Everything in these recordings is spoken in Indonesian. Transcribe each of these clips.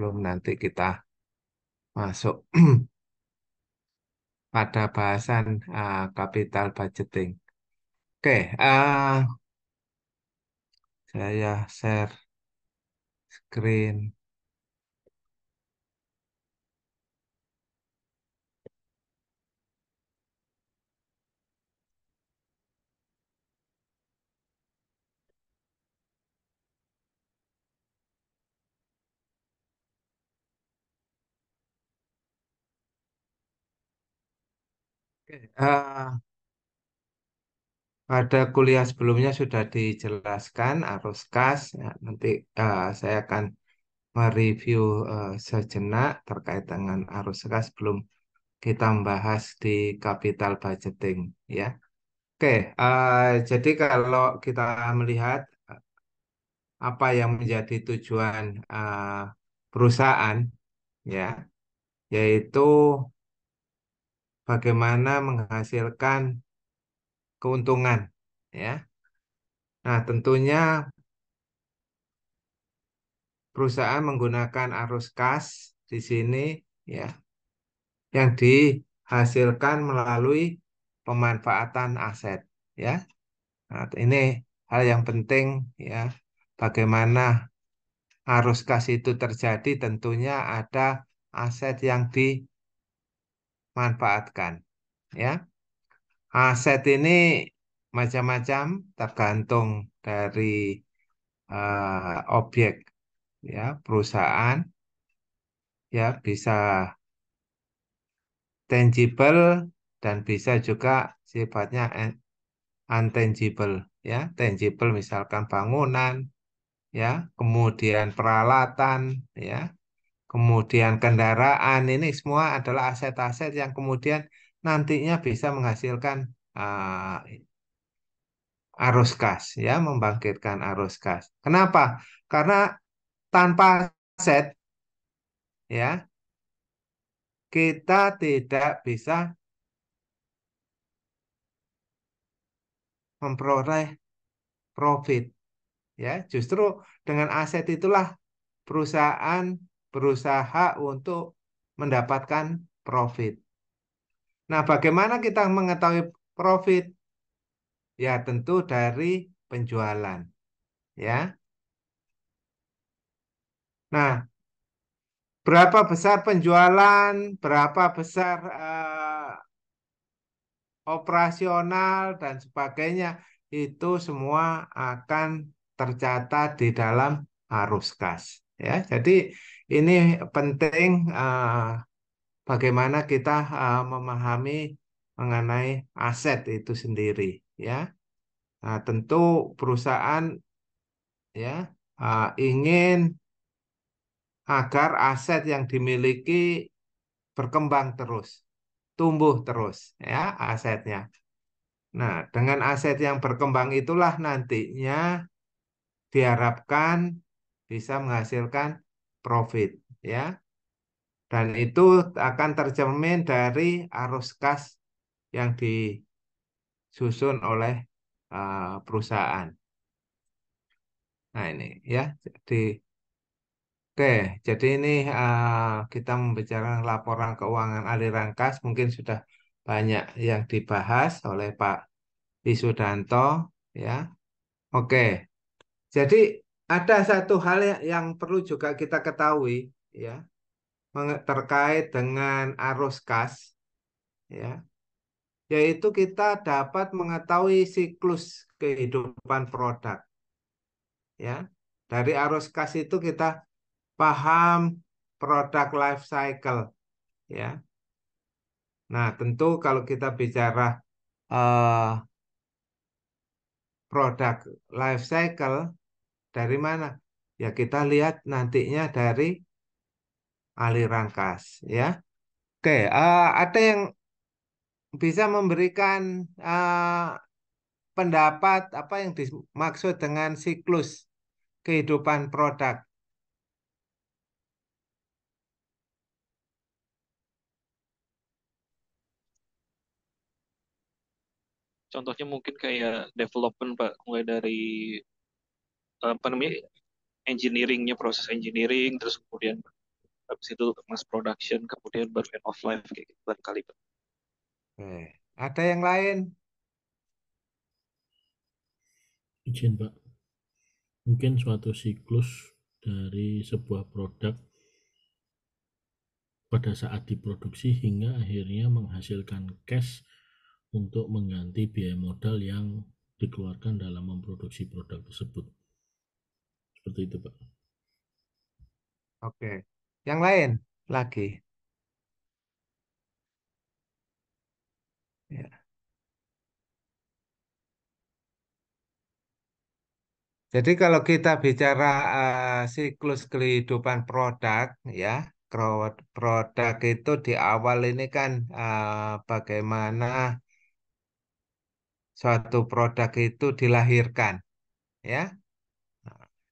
sebelum nanti kita masuk pada bahasan capital budgeting. Oke, saya share screen. Oke, pada kuliah sebelumnya sudah dijelaskan arus kas. Ya, nanti saya akan mereview sejenak terkait dengan arus kas sebelum kita membahas di capital budgeting. Ya, oke. Jadi kalau kita melihat apa yang menjadi tujuan perusahaan, ya, yaitu bagaimana menghasilkan keuntungan, ya. Nah, tentunya perusahaan menggunakan arus kas di sini, ya, yang dihasilkan melalui pemanfaatan aset, ya. Nah, ini hal yang penting, ya. Bagaimana arus kas itu terjadi, tentunya ada aset yang dimanfaatkan, ya. Aset ini macam-macam tergantung dari objek, ya, perusahaan, ya, bisa tangible dan bisa juga sifatnya untangible, ya. Tangible misalkan bangunan, ya, kemudian peralatan, ya, kemudian kendaraan. Ini semua adalah aset-aset yang kemudian nantinya bisa menghasilkan arus kas, ya, membangkitkan arus kas. Kenapa? Karena tanpa aset, ya, kita tidak bisa memperoleh profit, ya. Justru dengan aset itulah perusahaan berusaha untuk mendapatkan profit. Nah, bagaimana kita mengetahui profit? Ya, tentu dari penjualan, ya. Nah, berapa besar penjualan, berapa besar operasional dan sebagainya, itu semua akan tercatat di dalam arus kas, ya. Jadi ini penting, bagaimana kita memahami mengenai aset itu sendiri, ya. Nah, tentu perusahaan, ya, ingin agar aset yang dimiliki berkembang terus, tumbuh terus, ya, asetnya. Nah, dengan aset yang berkembang itulah nantinya diharapkan bisa menghasilkan profit, ya. Dan itu akan tercermin dari arus kas yang disusun oleh perusahaan. Nah, ini, ya. Oke, jadi ini kita membicarakan laporan keuangan aliran kas, mungkin sudah banyak yang dibahas oleh Pak Wisudanto, ya. Oke, jadi ada satu hal yang perlu juga kita ketahui, ya, terkait dengan arus kas, ya, yaitu kita dapat mengetahui siklus kehidupan produk, ya. Dari arus kas itu kita paham produk life cycle, ya. Nah, tentu kalau kita bicara eh, produk life cycle dari mana? Ya kita lihat nantinya dari aliran kas, ya. Oke, ada yang bisa memberikan pendapat apa yang dimaksud dengan siklus kehidupan produk. Contohnya mungkin kayak development Pak, mulai dari apa namanya engineeringnya, proses engineering, terus kemudian habis itu mass production, kemudian baru end of life kayak gitu barangkali Pak. Ada yang lain? Izin Pak, mungkin suatu siklus dari sebuah produk pada saat diproduksi hingga akhirnya menghasilkan cash untuk mengganti biaya modal yang dikeluarkan dalam memproduksi produk tersebut. Seperti itu Pak. Oke. Yang lain lagi. Ya. Jadi kalau kita bicara siklus kehidupan produk, ya, produk itu di awal ini kan bagaimana suatu produk itu dilahirkan, ya,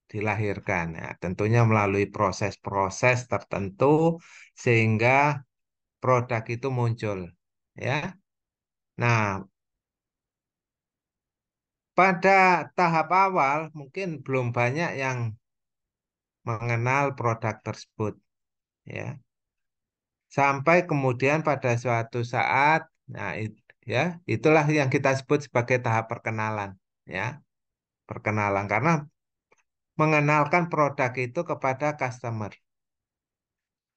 dilahirkan. Ya, tentunya melalui proses-proses tertentu sehingga produk itu muncul, ya. Nah, pada tahap awal mungkin belum banyak yang mengenal produk tersebut, ya. Sampai kemudian pada suatu saat, nah ya, itulah yang kita sebut sebagai tahap perkenalan, ya, perkenalan karena mengenalkan produk itu kepada customer.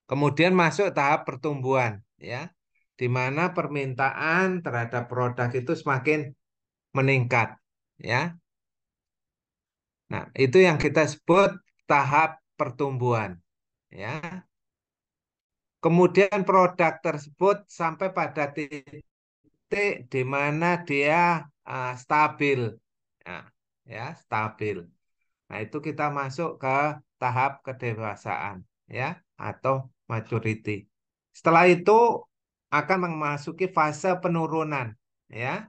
Kemudian masuk tahap pertumbuhan, ya, di mana permintaan terhadap produk itu semakin meningkat, ya. Nah, itu yang kita sebut tahap pertumbuhan, ya. Kemudian produk tersebut sampai pada titik di mana dia stabil, nah, ya, stabil. Nah, itu kita masuk ke tahap kedewasaan, ya, atau maturity. Setelah itu akan memasuki fase penurunan, ya.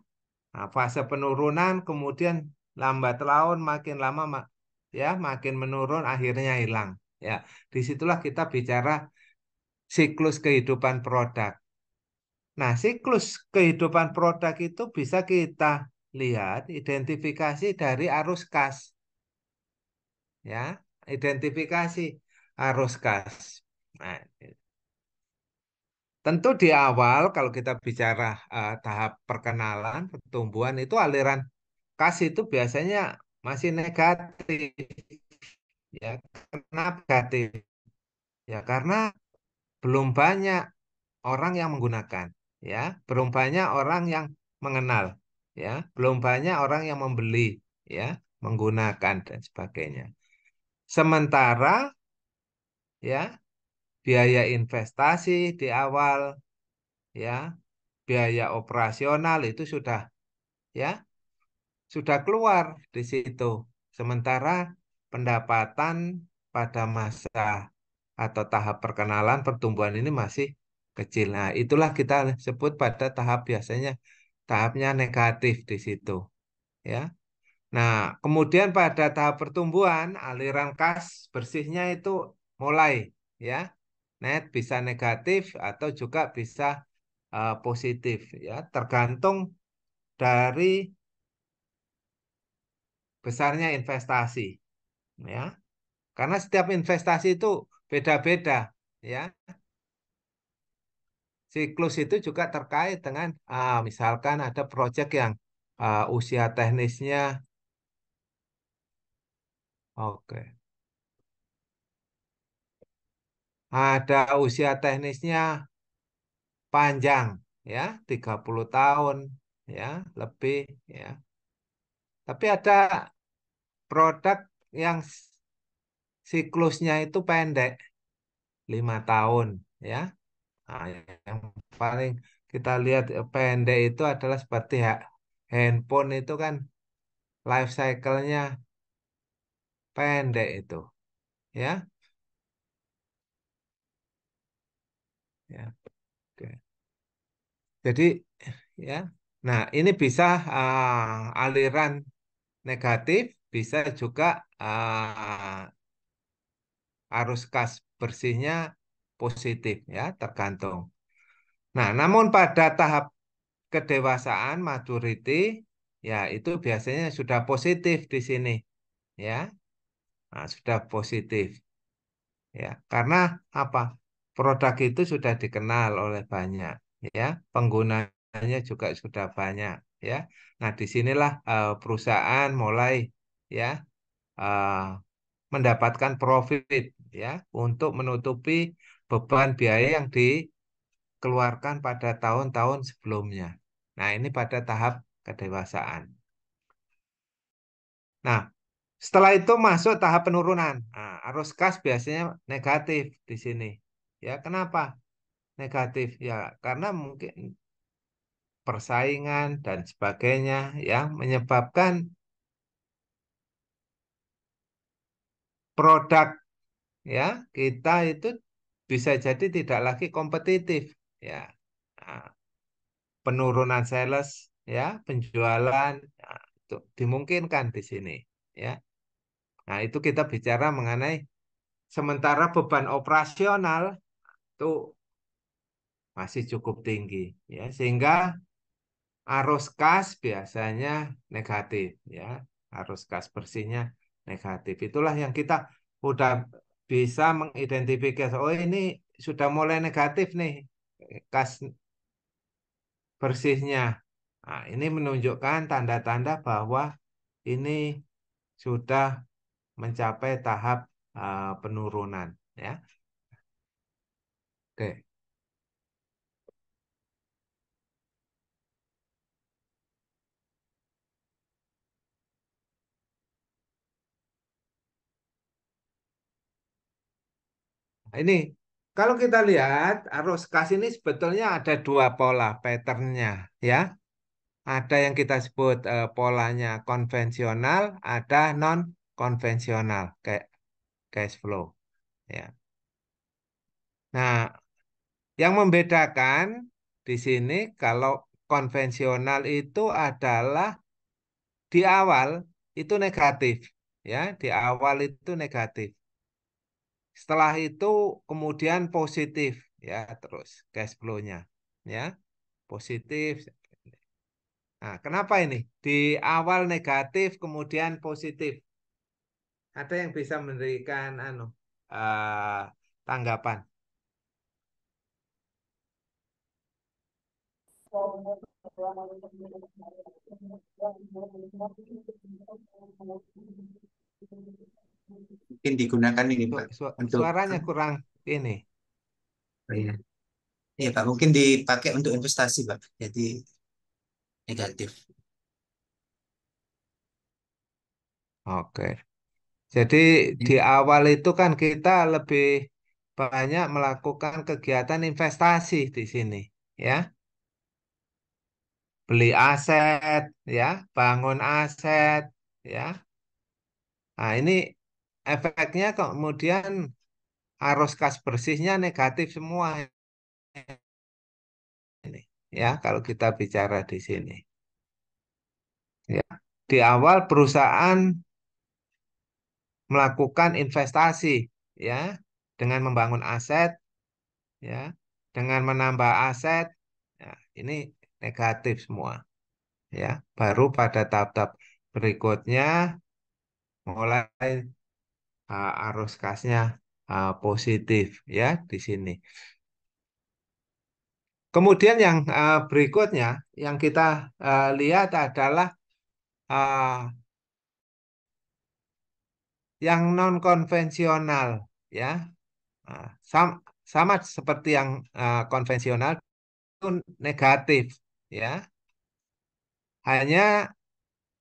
Nah, fase penurunan kemudian lambat laun makin lama ya makin menurun akhirnya hilang. Ya, disitulah kita bicara siklus kehidupan produk. Nah, siklus kehidupan produk itu bisa kita lihat identifikasi dari arus kas, ya, identifikasi arus kas. Nah, tentu di awal kalau kita bicara tahap perkenalan, pertumbuhan itu aliran kas itu biasanya masih negatif, ya. Kenapa negatif? Ya karena belum banyak orang yang menggunakan, ya, belum banyak orang yang mengenal, ya, belum banyak orang yang membeli, ya, menggunakan dan sebagainya. Sementara, ya, biaya investasi di awal, ya, biaya operasional itu ya, sudah keluar di situ. Sementara pendapatan pada masa atau tahap perkenalan pertumbuhan ini masih kecil. Nah, itulah kita sebut pada tahap biasanya tahapnya negatif di situ, ya. Nah, kemudian pada tahap pertumbuhan aliran kas bersihnya itu mulai, ya. Net bisa negatif atau juga bisa positif, ya, tergantung dari besarnya investasi, ya. Karena setiap investasi itu beda-beda, ya. Siklus itu juga terkait dengan misalkan ada proyek yang usia teknisnya oke. Ada usia teknisnya panjang, ya, 30 tahun, ya, lebih, ya. Tapi ada produk yang siklusnya itu pendek, 5 tahun, ya. Nah, yang paling kita lihat pendek itu adalah seperti handphone itu kan life cycle-nya pendek itu, ya. Ya, oke. Jadi, ya, nah ini bisa aliran negatif, bisa juga arus kas bersihnya positif, ya, tergantung. Nah, namun pada tahap kedewasaan maturity, ya itu biasanya sudah positif di sini, ya. Nah, sudah positif, ya. Karena apa? produk itu sudah dikenal oleh banyak, ya, penggunanya juga sudah banyak, ya. Nah, disinilah perusahaan mulai, ya, eh, mendapatkan profit, ya, untuk menutupi beban biaya yang dikeluarkan pada tahun-tahun sebelumnya. Nah, ini pada tahap kedewasaan. Nah, setelah itu masuk tahap penurunan. Nah, arus kas biasanya negatif di sini. Ya, kenapa negatif? Ya, karena mungkin persaingan dan sebagainya yang menyebabkan produk, ya, kita itu bisa jadi tidak lagi kompetitif, ya. Nah, penurunan sales, ya, penjualan, nah, itu dimungkinkan di sini, ya. Nah, itu kita bicara mengenai sementara beban operasional itu masih cukup tinggi, ya, sehingga arus kas biasanya negatif, ya, arus kas bersihnya negatif. Itulah yang kita udah bisa mengidentifikasi, oh ini sudah mulai negatif nih kas bersihnya. Nah, ini menunjukkan tanda-tanda bahwa ini sudah mencapai tahap penurunan, ya. Oke. Nah, ini kalau kita lihat arus kas ini sebetulnya ada dua pola patternnya, ya. Ada yang kita sebut polanya konvensional, ada non konvensional kayak cash flow, ya. Nah, yang membedakan di sini kalau konvensional itu adalah di awal itu negatif, ya, di awal itu negatif. Setelah itu kemudian positif, ya, terus cash flow-nya, ya, positif. Nah, kenapa ini? Di awal negatif kemudian positif. Ada yang bisa memberikan tanggapan? Mungkin digunakan ini Pak untuk Suaranya kurang ini. oh, iya. Iya Pak, mungkin dipakai untuk investasi Pak. Jadi negatif. Oke. Jadi di awal itu kan kita lebih banyak melakukan kegiatan investasi di sini, ya. Beli aset, ya, bangun aset, ya. Nah, ini efeknya kemudian arus kas bersihnya negatif semua ini, ya, kalau kita bicara di sini. Ya. Di awal perusahaan melakukan investasi, ya, dengan membangun aset, ya, dengan menambah aset, ya, ini negatif semua, ya. Baru pada tahap-tahap berikutnya mulai arus kasnya positif, ya, di sini. Kemudian yang berikutnya yang kita lihat adalah uh, yang non konvensional, ya. Nah, sama seperti yang konvensional itu negatif, ya. Hanya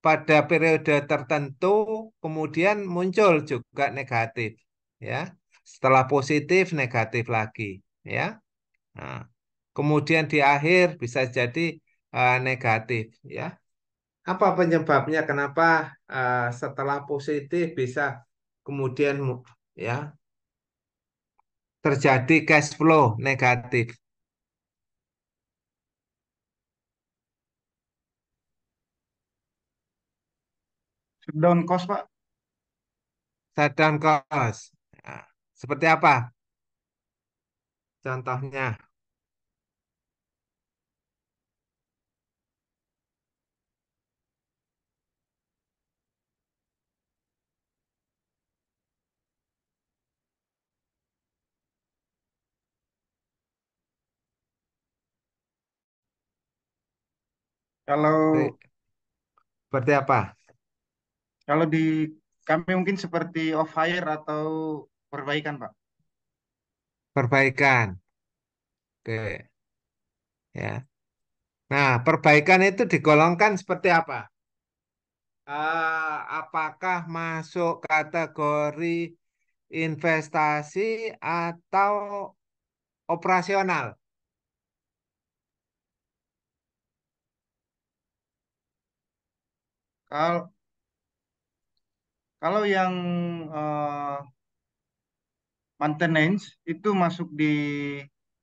pada periode tertentu kemudian muncul juga negatif, ya. Setelah positif negatif lagi, ya. Nah, kemudian di akhir bisa jadi negatif, ya. Apa penyebabnya? Kenapa setelah positif bisa kemudian ya terjadi cash flow negatif? Down cost, Pak. Shutdown cost. Nah, seperti apa contohnya? Kalau Seperti apa? kalau di kami mungkin seperti off hire atau perbaikan, Pak. Perbaikan. Oke, ya. Nah, perbaikan itu digolongkan seperti apa? Apakah masuk kategori investasi atau operasional? Kalau kalau yang eh, maintenance itu masuk di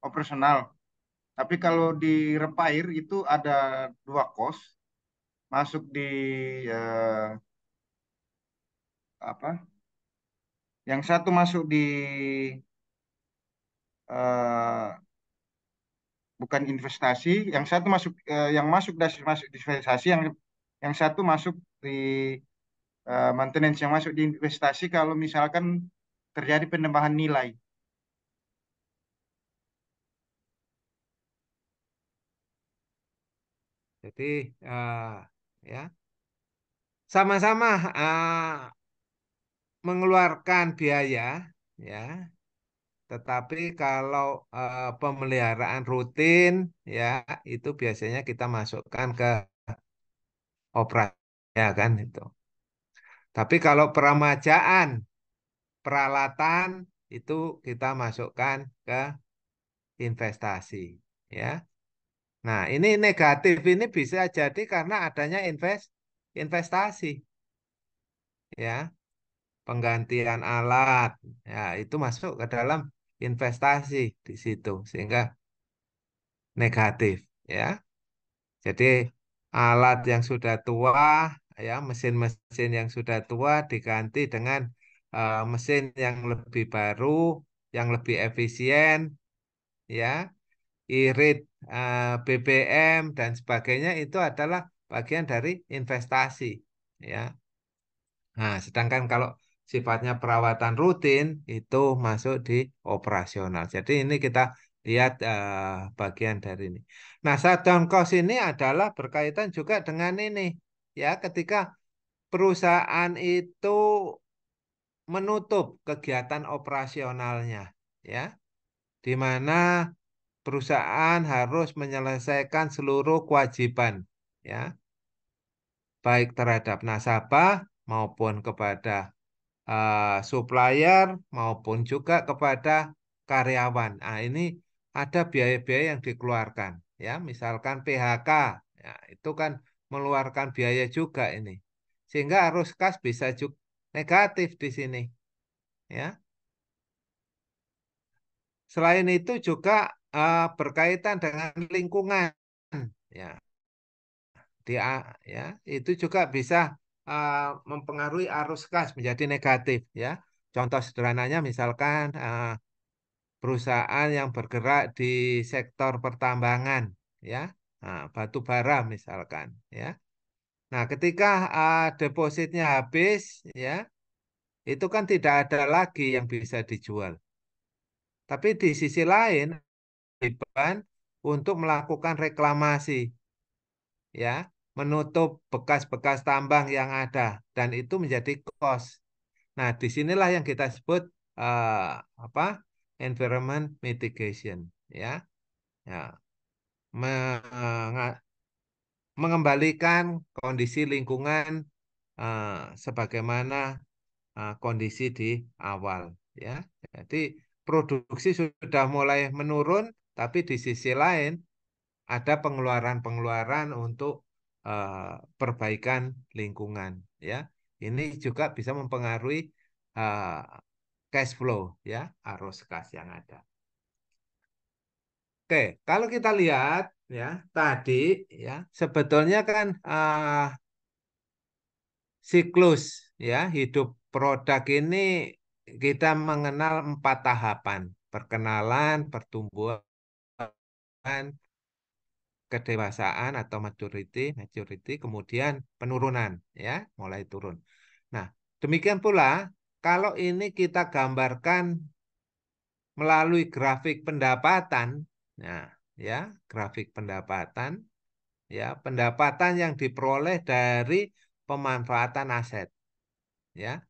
operasional. Tapi kalau di repair itu ada dua kos, masuk di eh, apa? Yang satu masuk di eh, bukan investasi, yang satu masuk yang masuk di investasi, yang satu masuk di maintenance, yang masuk di investasi kalau misalkan terjadi penambahan nilai. Jadi, ya, sama-sama mengeluarkan biaya, ya. Tetapi kalau pemeliharaan rutin, ya, itu biasanya kita masukkan ke operasi, ya kan itu. Tapi kalau peramajaan, peralatan itu kita masukkan ke investasi, ya. Nah, ini negatif ini bisa jadi karena adanya investasi, ya, penggantian alat, ya, itu masuk ke dalam investasi di situ, sehingga negatif, ya. Jadi alat yang sudah tua, ya, mesin-mesin yang sudah tua diganti dengan mesin yang lebih baru, yang lebih efisien, ya, irit BBM dan sebagainya itu adalah bagian dari investasi, ya. Nah, sedangkan kalau sifatnya perawatan rutin itu masuk di operasional. Jadi ini kita lihat bagian dari ini. Nah, shutdown cost ini adalah berkaitan juga dengan ini, ya, ketika perusahaan itu menutup kegiatan operasionalnya, ya, di mana perusahaan harus menyelesaikan seluruh kewajiban, ya, baik terhadap nasabah maupun kepada supplier maupun juga kepada karyawan. Nah, ini ada biaya-biaya yang dikeluarkan, ya, misalkan PHK, ya, itu kan mengeluarkan biaya juga ini, sehingga arus kas bisa juga negatif di sini, ya. Selain itu juga berkaitan dengan lingkungan, ya, ya, itu juga bisa mempengaruhi arus kas menjadi negatif, ya. Contoh sederhananya misalkan perusahaan yang bergerak di sektor pertambangan, ya, nah, batu bara misalkan, ya. Nah, ketika depositnya habis, ya, itu kan tidak ada lagi yang bisa dijual. Tapi di sisi lain, beban untuk melakukan reklamasi, ya, menutup bekas-bekas tambang yang ada, dan itu menjadi kos. Nah, disinilah yang kita sebut apa? Environment mitigation, ya. Ya, menga- mengembalikan kondisi lingkungan eh, sebagaimana kondisi di awal, ya. Jadi produksi sudah mulai menurun, tapi di sisi lain ada pengeluaran-pengeluaran untuk perbaikan lingkungan, ya. Ini juga bisa mempengaruhi eh, cash flow, ya, arus kas yang ada. Oke, kalau kita lihat, ya, tadi, ya, sebetulnya kan siklus, ya, hidup produk ini kita mengenal 4 tahapan: perkenalan, pertumbuhan, kedewasaan atau maturity, kemudian penurunan, ya, mulai turun. Nah, demikian pula kalau ini kita gambarkan melalui grafik pendapatan, nah, ya, grafik pendapatan, ya, pendapatan yang diperoleh dari pemanfaatan aset, ya.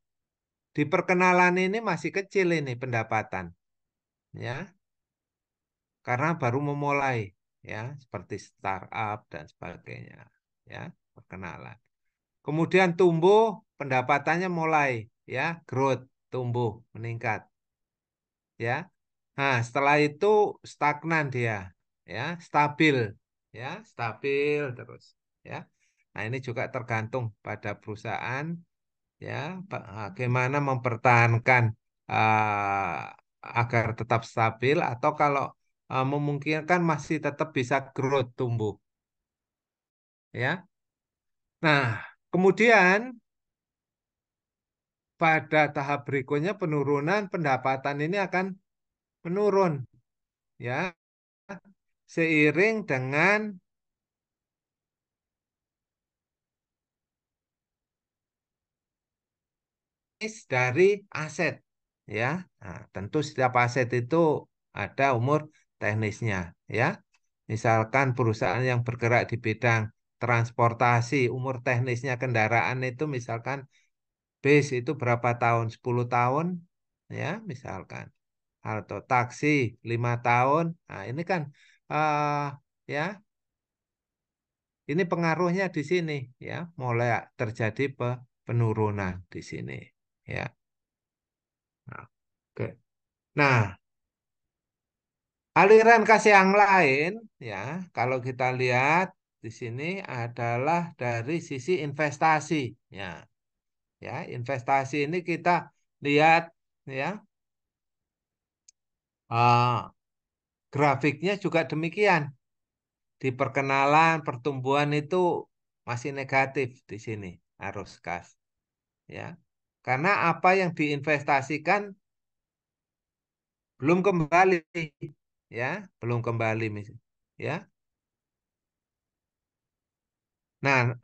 Di perkenalan ini masih kecil ini pendapatan, ya, karena baru memulai, ya, seperti startup dan sebagainya, ya, perkenalan. Kemudian tumbuh, pendapatannya mulai, ya, growth, tumbuh, meningkat, ya. Nah, setelah itu stagnan dia, ya, stabil, ya, stabil terus, ya. Nah, ini juga tergantung pada perusahaan, ya, bagaimana mempertahankan agar tetap stabil atau kalau memungkinkan masih tetap bisa growth, tumbuh, ya. Nah, kemudian pada tahap berikutnya penurunan pendapatan ini akan menurun, ya, seiring dengan dari aset, ya. Nah, tentu setiap aset itu ada umur teknisnya, ya. Misalkan perusahaan yang bergerak di bidang transportasi, umur teknisnya kendaraan itu misalkan base itu berapa tahun? 10 tahun, ya, misalkan. Atau taksi 5 tahun. Nah, ini kan ya, ini pengaruhnya di sini, ya, mulai terjadi penurunan di sini, ya. Nah, oke. Nah, aliran kas yang lain, ya, kalau kita lihat di sini adalah dari sisi investasi, ya, ya, investasi ini kita lihat, ya, grafiknya juga demikian. Di perkenalan pertumbuhan itu masih negatif di sini arus kas, ya, karena apa yang diinvestasikan belum kembali, ya, belum kembali, ya. Nah,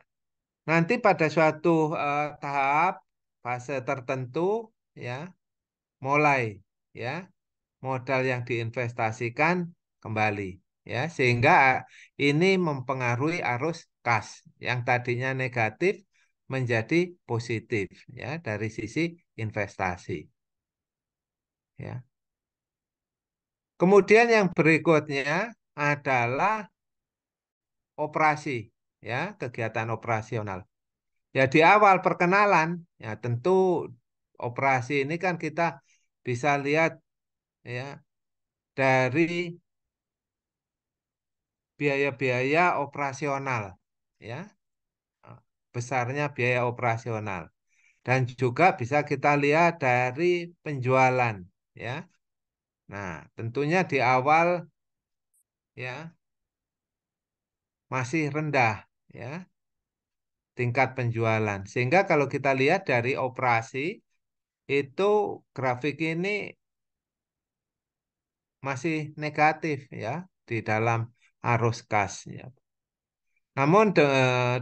nanti pada suatu tahap fase tertentu, ya, mulai, ya, modal yang diinvestasikan kembali, ya, sehingga ini mempengaruhi arus kas yang tadinya negatif menjadi positif, ya, dari sisi investasi, ya. Kemudian yang berikutnya adalah operasi, ya, kegiatan operasional. Ya, di awal perkenalan, ya, tentu operasi ini kan kita bisa lihat, ya, dari biaya-biaya operasional, ya, besarnya biaya operasional, dan juga bisa kita lihat dari penjualan, ya. Nah, tentunya di awal, ya, masih rendah, ya, tingkat penjualan, sehingga kalau kita lihat dari operasi itu grafik ini masih negatif, ya, di dalam arus kas, ya. Namun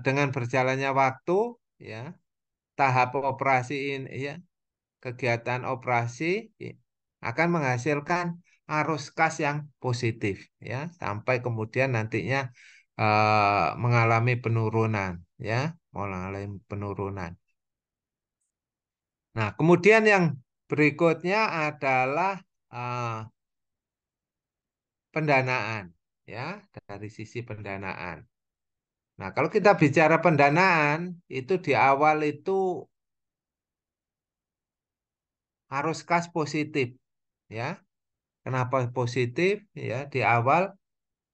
dengan berjalannya waktu, ya, tahap operasi ini, ya, kegiatan operasi akan menghasilkan arus kas yang positif, ya, sampai kemudian nantinya mengalami penurunan, ya, mengalami penurunan. Nah, kemudian yang berikutnya adalah pendanaan, ya, dari sisi pendanaan. Nah, kalau kita bicara pendanaan, itu di awal itu harus kas positif, ya. Kenapa positif? Ya, di awal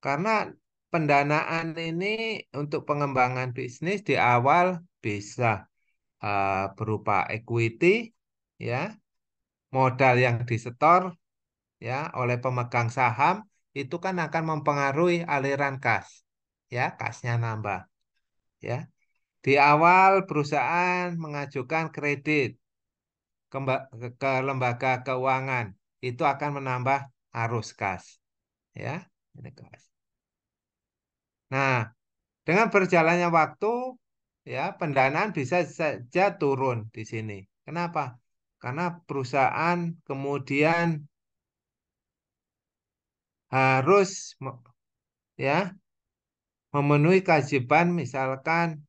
karena pendanaan ini untuk pengembangan bisnis di awal bisa berupa equity, ya, modal yang disetor, ya, oleh pemegang saham itu kan akan mempengaruhi aliran kas, ya, kasnya nambah, ya. Di awal perusahaan mengajukan kredit ke lembaga keuangan itu akan menambah arus kas, ya, ini kas. Nah, dengan berjalannya waktu, ya, pendanaan bisa saja turun di sini. Kenapa? Karena perusahaan kemudian harus ya, memenuhi kewajiban misalkan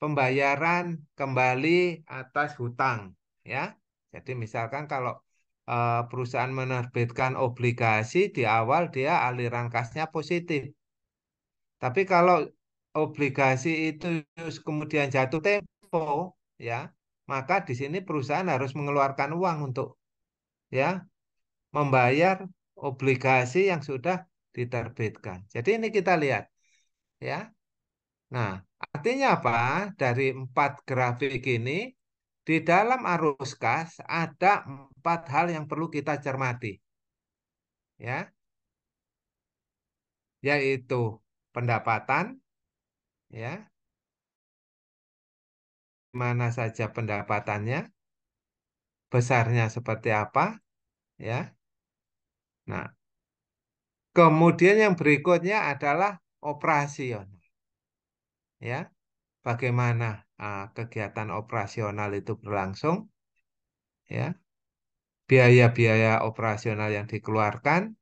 pembayaran kembali atas hutang, ya. Jadi misalkan kalau perusahaan menerbitkan obligasi di awal dia aliran kasnya positif. Tapi kalau obligasi itu kemudian jatuh tempo, ya, maka di sini perusahaan harus mengeluarkan uang untuk, ya, membayar obligasi yang sudah diterbitkan. Jadi ini kita lihat, ya. Nah, artinya apa? Dari 4 grafik ini, di dalam arus kas ada 4 hal yang perlu kita cermati, ya, yaitu pendapatan, ya, mana saja pendapatannya, besarnya seperti apa, ya. Nah, kemudian yang berikutnya adalah operasional, ya, bagaimana kegiatan operasional itu berlangsung, ya, biaya-biaya operasional yang dikeluarkan,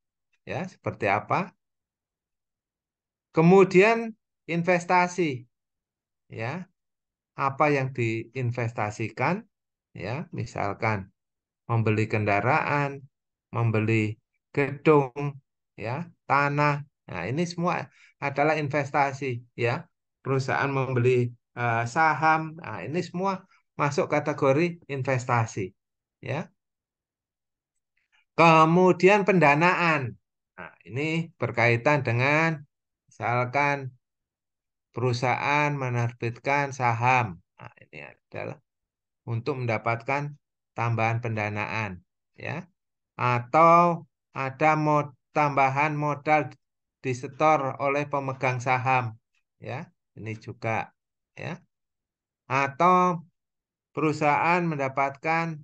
ya, seperti apa. Kemudian investasi, ya, apa yang diinvestasikan, ya, misalkan membeli kendaraan, membeli gedung, ya, tanah. Nah, ini semua adalah investasi, ya. Perusahaan membeli saham, nah, ini semua masuk kategori investasi, ya. Kemudian pendanaan. Nah, ini berkaitan dengan misalkan perusahaan menerbitkan saham. Nah, ini adalah untuk mendapatkan tambahan pendanaan, ya. Atau ada tambahan modal disetor oleh pemegang saham, ya. Ini juga, ya. Atau perusahaan mendapatkan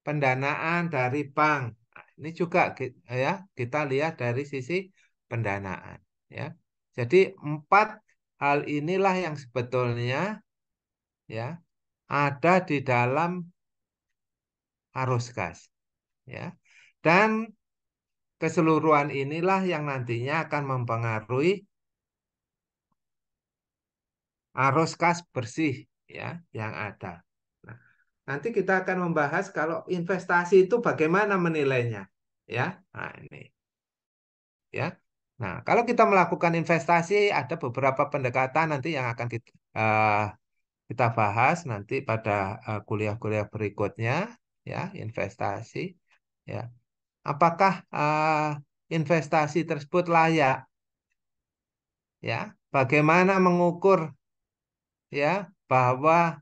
pendanaan dari bank. Nah, ini juga ya kita lihat dari sisi pendanaan, ya. Jadi 4 hal inilah yang sebetulnya, ya, ada di dalam arus kas, ya. Dan keseluruhan inilah yang nantinya akan mempengaruhi arus kas bersih, ya, yang ada. Nah, nanti kita akan membahas kalau investasi itu bagaimana menilainya, ya. Nah, ini, ya. Nah, kalau kita melakukan investasi ada beberapa pendekatan nanti yang akan kita bahas nanti pada kuliah-kuliah berikutnya, ya, investasi, ya. Apakah investasi tersebut layak, ya? Bagaimana mengukur, ya, bahwa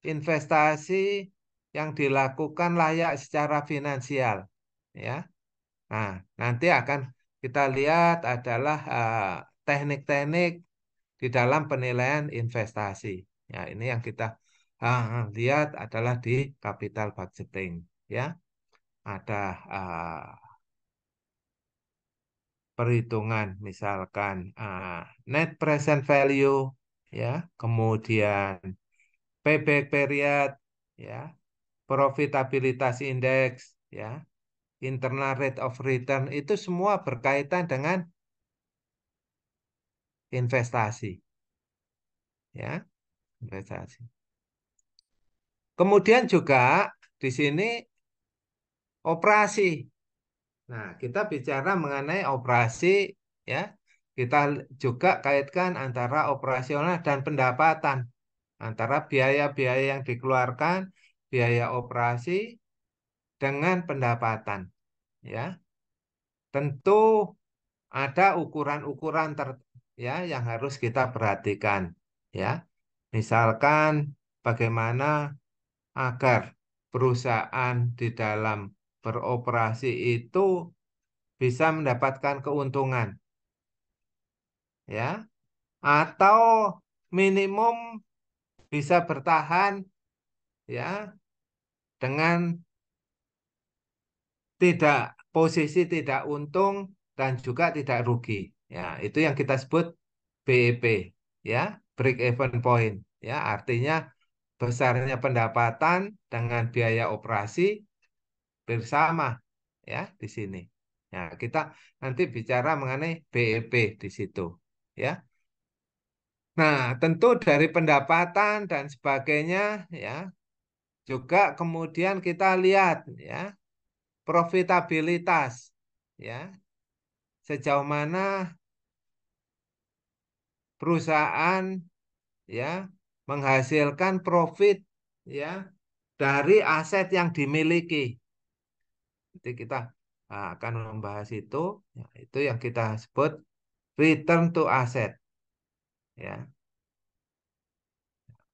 investasi yang dilakukan layak secara finansial, ya? Nah, nanti akan kita lihat adalah teknik-teknik di dalam penilaian investasi. Ya, ini yang kita lihat adalah di capital budgeting, ya. Ada perhitungan misalkan net present value, ya, kemudian payback period, ya, profitabilitas indeks, ya, internal rate of return, itu semua berkaitan dengan investasi, ya, investasi. Kemudian juga di sini operasi. Nah, kita bicara mengenai operasi, ya. Kita juga kaitkan antara operasional dan pendapatan, antara biaya-biaya yang dikeluarkan, biaya operasi dengan pendapatan, ya. Tentu ada ukuran-ukuran ya yang harus kita perhatikan, ya. Misalkan bagaimana agar perusahaan di dalam beroperasi itu bisa mendapatkan keuntungan, ya, atau minimum bisa bertahan, ya, dengan tidak posisi tidak untung dan juga tidak rugi. Ya, itu yang kita sebut BEP, ya, break even point, ya, artinya besarnya pendapatan dengan biaya operasi bersama, ya, di sini. Nah, kita nanti bicara mengenai BEP di situ, ya. Nah, tentu dari pendapatan dan sebagainya, ya, juga kemudian kita lihat, ya, profitabilitas, ya, sejauh mana perusahaan, ya, menghasilkan profit, ya, dari aset yang dimiliki. Nanti kita akan membahas itu, ya, itu yang kita sebut return to asset, ya,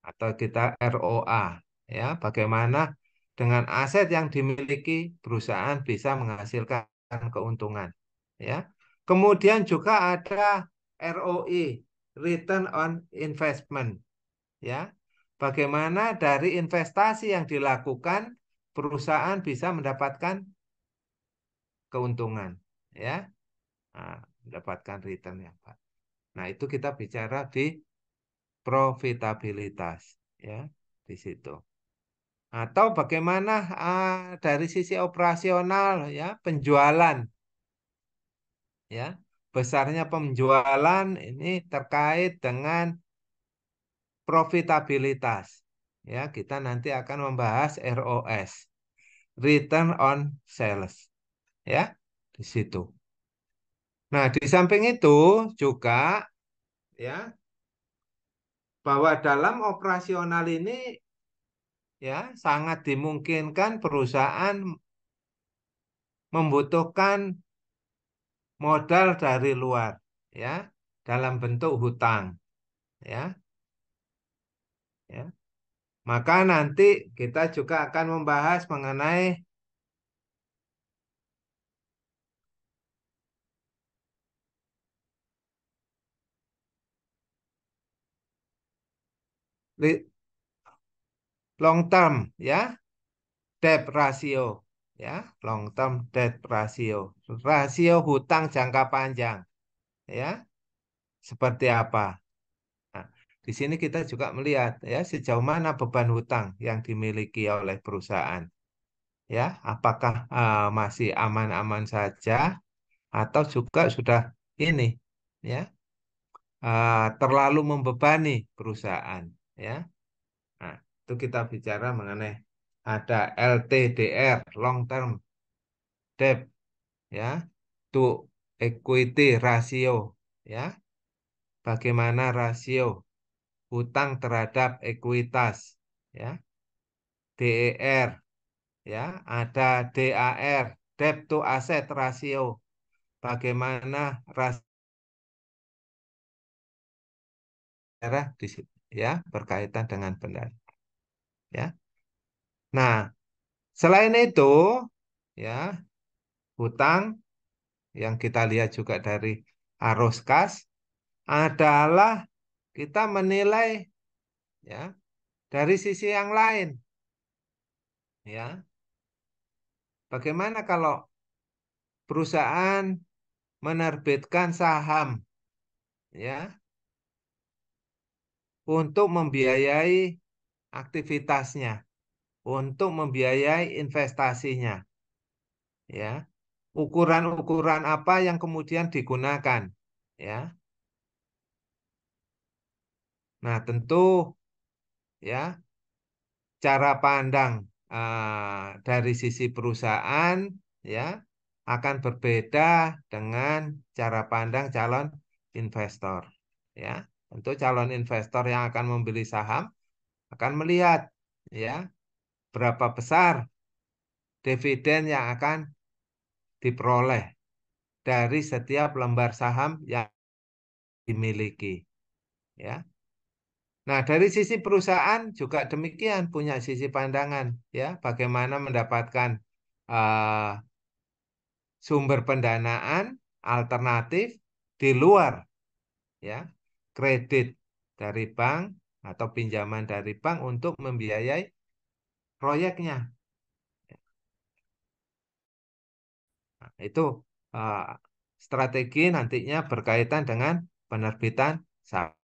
atau kita ROA, ya, bagaimana dengan aset yang dimiliki perusahaan bisa menghasilkan keuntungan, ya. Kemudian juga ada ROI, return on investment, ya. Bagaimana dari investasi yang dilakukan perusahaan bisa mendapatkan keuntungan, ya. Nah, mendapatkan return yang baik. Nah, itu kita bicara di profitabilitas, ya, di situ. Atau bagaimana dari sisi operasional, ya, penjualan, ya, besarnya penjualan ini terkait dengan profitabilitas, ya, kita nanti akan membahas ROS, return on sales, ya, di situ. Nah, di samping itu juga, ya, bahwa dalam operasional ini, ya, sangat dimungkinkan perusahaan membutuhkan modal dari luar, ya, dalam bentuk hutang, ya, ya. Maka nanti kita juga akan membahas mengenai long term, ya, debt ratio, ya, long term debt ratio, rasio hutang jangka panjang, ya, seperti apa. Nah, di sini kita juga melihat, ya, sejauh mana beban hutang yang dimiliki oleh perusahaan, ya, apakah masih aman-aman saja atau juga sudah ini, ya, terlalu membebani perusahaan, ya. Nah, itu kita bicara mengenai ada LTDR, long term debt, ya, to equity ratio, ya, bagaimana rasio hutang terhadap ekuitas, ya, DER, ya, ada DAR, debt to asset ratio, bagaimana rasio, di situ, ya, berkaitan dengan pendanaan, ya. Nah, selain itu, ya, hutang yang kita lihat juga dari arus kas adalah kita menilai, ya, dari sisi yang lain, ya, bagaimana kalau perusahaan menerbitkan saham, ya, untuk membiayai aktivitasnya, untuk membiayai investasinya, ya. Ukuran-ukuran apa yang kemudian digunakan, ya. Nah, tentu, ya, cara pandang dari sisi perusahaan, ya, akan berbeda dengan cara pandang calon investor, ya. Tentu calon investor yang akan membeli saham akan melihat, ya, berapa besar dividen yang akan diperoleh dari setiap lembar saham yang dimiliki, ya. Nah, dari sisi perusahaan juga demikian, punya sisi pandangan, ya, bagaimana mendapatkan uh, sumber pendanaan alternatif di luar, ya, kredit dari bank atau pinjaman dari bank untuk membiayai proyeknya. Nah, itu uh, strategi nantinya berkaitan dengan penerbitan saham.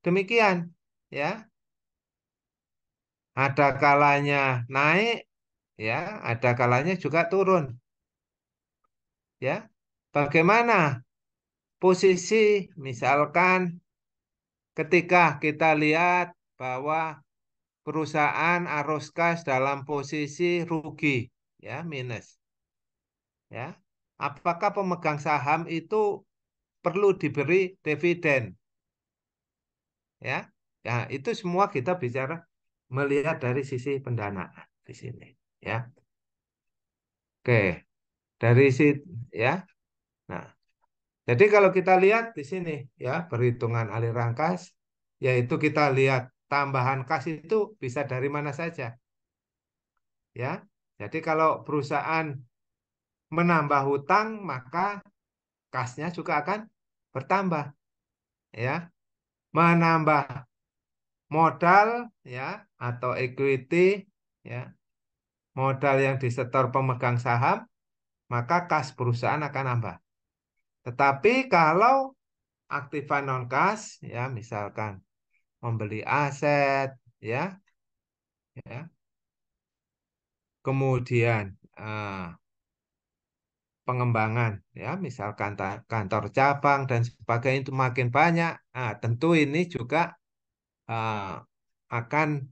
Demikian, ya, ada kalanya naik, ya, ada kalanya juga turun, ya. Bagaimana posisi misalkan ketika kita lihat bahwa perusahaan arus kas dalam posisi rugi, ya, minus, ya. Apakah pemegang saham itu perlu diberi dividen, ya? Ya, itu semua kita bicara melihat dari sisi pendanaan di sini, ya. Oke, dari situ, ya. Nah, jadi kalau kita lihat di sini, ya, perhitungan aliran kas, yaitu kita lihat tambahan kas itu bisa dari mana saja, ya. Jadi kalau perusahaan menambah hutang, maka kasnya juga akan bertambah, ya. Menambah modal, ya, atau equity, ya, modal yang disetor pemegang saham, maka kas perusahaan akan nambah. Tetapi kalau aktiva non kas, ya, misalkan membeli aset, ya, ya, kemudian pengembangan, ya, misalkan kantor cabang dan sebagainya itu makin banyak, tentu ini juga ah, akan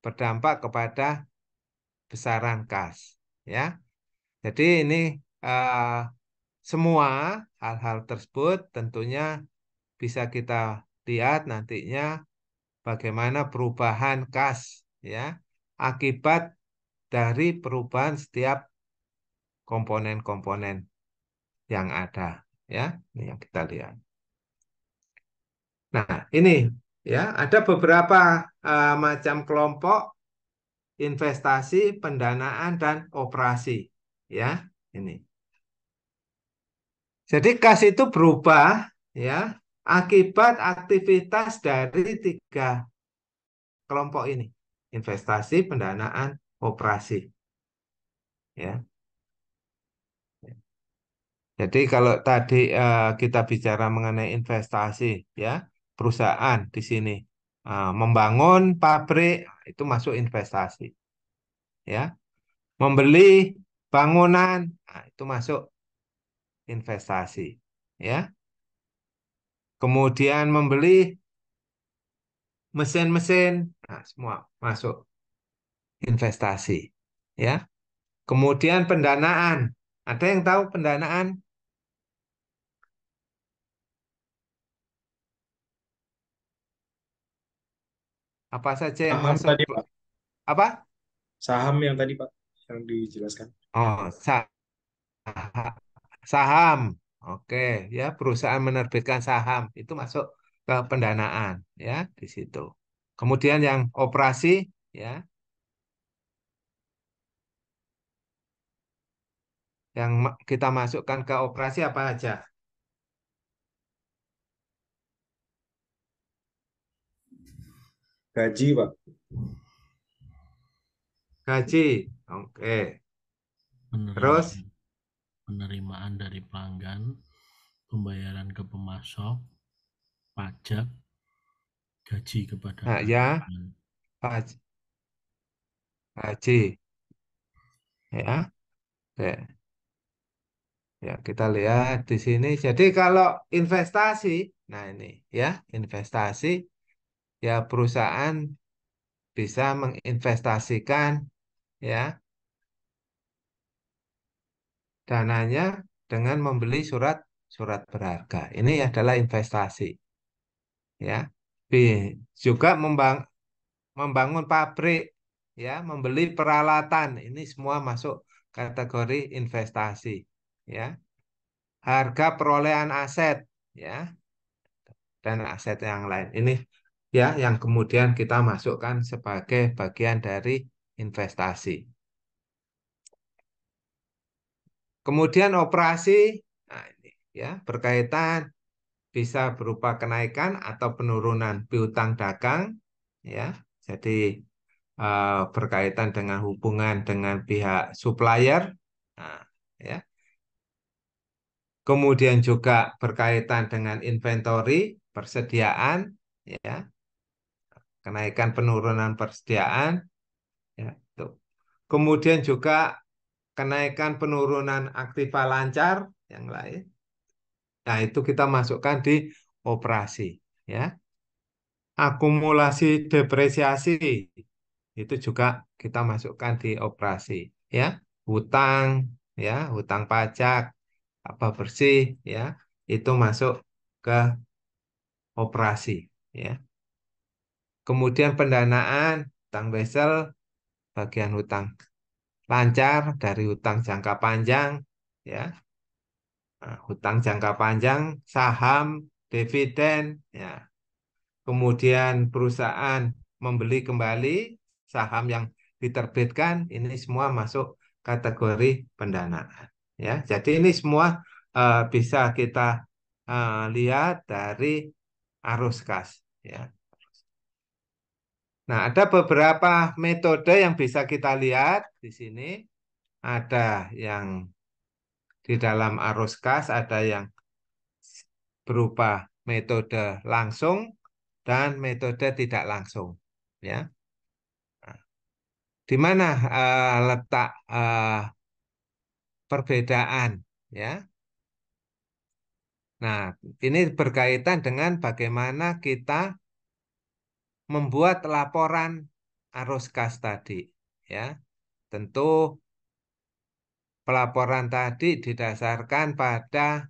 berdampak kepada besaran kas, ya. Jadi ini ah, semua hal-hal tersebut tentunya bisa kita lihat nantinya bagaimana perubahan kas, ya, akibat dari perubahan setiap komponen-komponen yang ada, ya. Ini yang kita lihat. Nah, ini, ya, ada beberapa macam kelompok investasi, pendanaan, dan operasi, ya. Ini. Jadi kas itu berubah, ya, akibat aktivitas dari tiga kelompok ini: investasi, pendanaan, operasi, ya. Jadi kalau tadi kita bicara mengenai investasi, ya, perusahaan di sini membangun pabrik, itu masuk investasi, ya. Membeli bangunan, itu masuk investasi, ya. Kemudian membeli mesin-mesin, semua masuk investasi, ya. Kemudian pendanaan, ada yang tahu pendanaan apa saja yang Saham masuk? tadi Pak, Apa? saham yang tadi Pak yang dijelaskan. Oh, saham. Oke, ya, perusahaan menerbitkan saham itu masuk ke pendanaan, ya, di situ. Kemudian yang operasi, ya, yang kita masukkan ke operasi apa aja? Gaji Pak, Gaji. Oke. Terus, penerimaan dari pelanggan, pembayaran ke pemasok, pajak, gaji kepada ya, karyawan. gaji, ya. Oke. Ya, kita lihat di sini. Jadi kalau investasi, nah ini, ya, investasi, ya, perusahaan bisa menginvestasikan, ya, dananya dengan membeli surat berharga. Ini adalah investasi, ya. Juga membangun pabrik, ya, membeli peralatan. Ini semua masuk kategori investasi, ya. Harga perolehan aset, ya, dan aset yang lain. Ini, ya, yang kemudian kita masukkan sebagai bagian dari investasi. Kemudian operasi, nah ini, ya, berkaitan bisa berupa kenaikan atau penurunan piutang dagang, ya. Jadi berkaitan dengan hubungan dengan pihak supplier, nah, ya. Kemudian juga berkaitan dengan inventory, persediaan, ya, kenaikan penurunan persediaan, ya, itu. Kemudian juga kenaikan penurunan aktiva lancar yang lain. Nah, itu kita masukkan di operasi, ya. Akumulasi depresiasi itu juga kita masukkan di operasi, ya. Hutang, ya, hutang pajak, apa bersih, ya, itu masuk ke operasi, ya. Kemudian pendanaan, hutang Basel, bagian hutang lancar dari hutang jangka panjang, ya. Nah, hutang jangka panjang, saham, dividen, ya. Kemudian perusahaan membeli kembali saham yang diterbitkan, ini semua masuk kategori pendanaan. Ya, jadi ini semua bisa kita lihat dari arus kas. Ya. Nah, ada beberapa metode yang bisa kita lihat di sini. Ada yang di dalam arus kas, ada yang berupa metode langsung dan metode tidak langsung. Ya. Di mana letak perbedaan, ya? Nah, ini berkaitan dengan bagaimana kita membuat laporan arus kas tadi, ya. Tentu pelaporan tadi didasarkan pada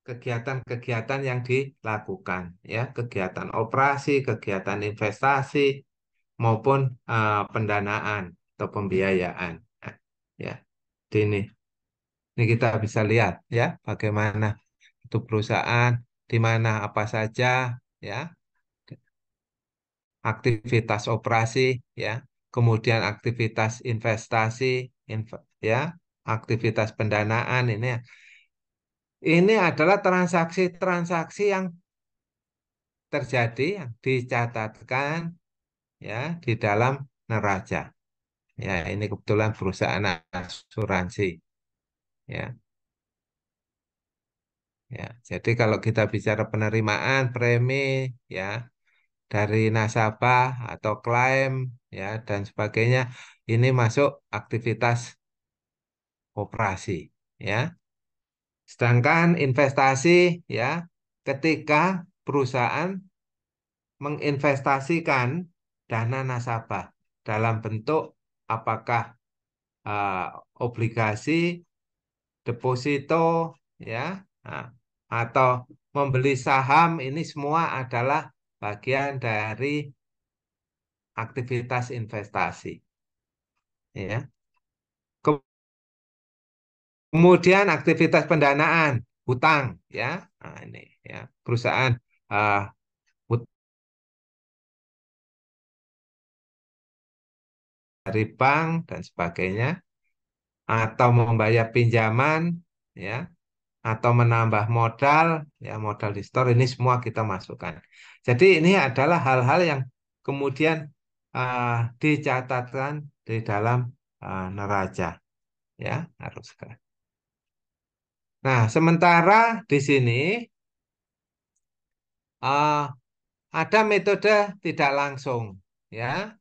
kegiatan-kegiatan yang dilakukan, ya, kegiatan operasi, kegiatan investasi maupun pendanaan atau pembiayaan. Nah, ya, ini kita bisa lihat, ya, bagaimana itu perusahaan, di mana apa saja, ya, aktivitas operasi, ya, kemudian aktivitas investasi, ya, aktivitas pendanaan, ini adalah transaksi-transaksi yang terjadi, yang dicatatkan, ya, di dalam neraca. Ya, ini kebetulan perusahaan asuransi, ya. Ya, jadi kalau kita bicara penerimaan premi, ya, dari nasabah atau klaim, ya, dan sebagainya, ini masuk aktivitas operasi, ya. Sedangkan investasi, ya, ketika perusahaan menginvestasikan dana nasabah dalam bentuk apakah eh, obligasi, deposito, ya, nah, atau membeli saham, ini semua adalah bagian dari aktivitas investasi, ya. Kemudian aktivitas pendanaan, hutang, ya. Nah, ini, ya, perusahaan uh, dari bank dan sebagainya, atau membayar pinjaman, ya, atau menambah modal, ya, modal di store, ini semua kita masukkan. Jadi ini adalah hal-hal yang kemudian uh, dicatatkan di dalam neraca, ya, harus. Nah, sementara di sini uh, ada metode tidak langsung, ya.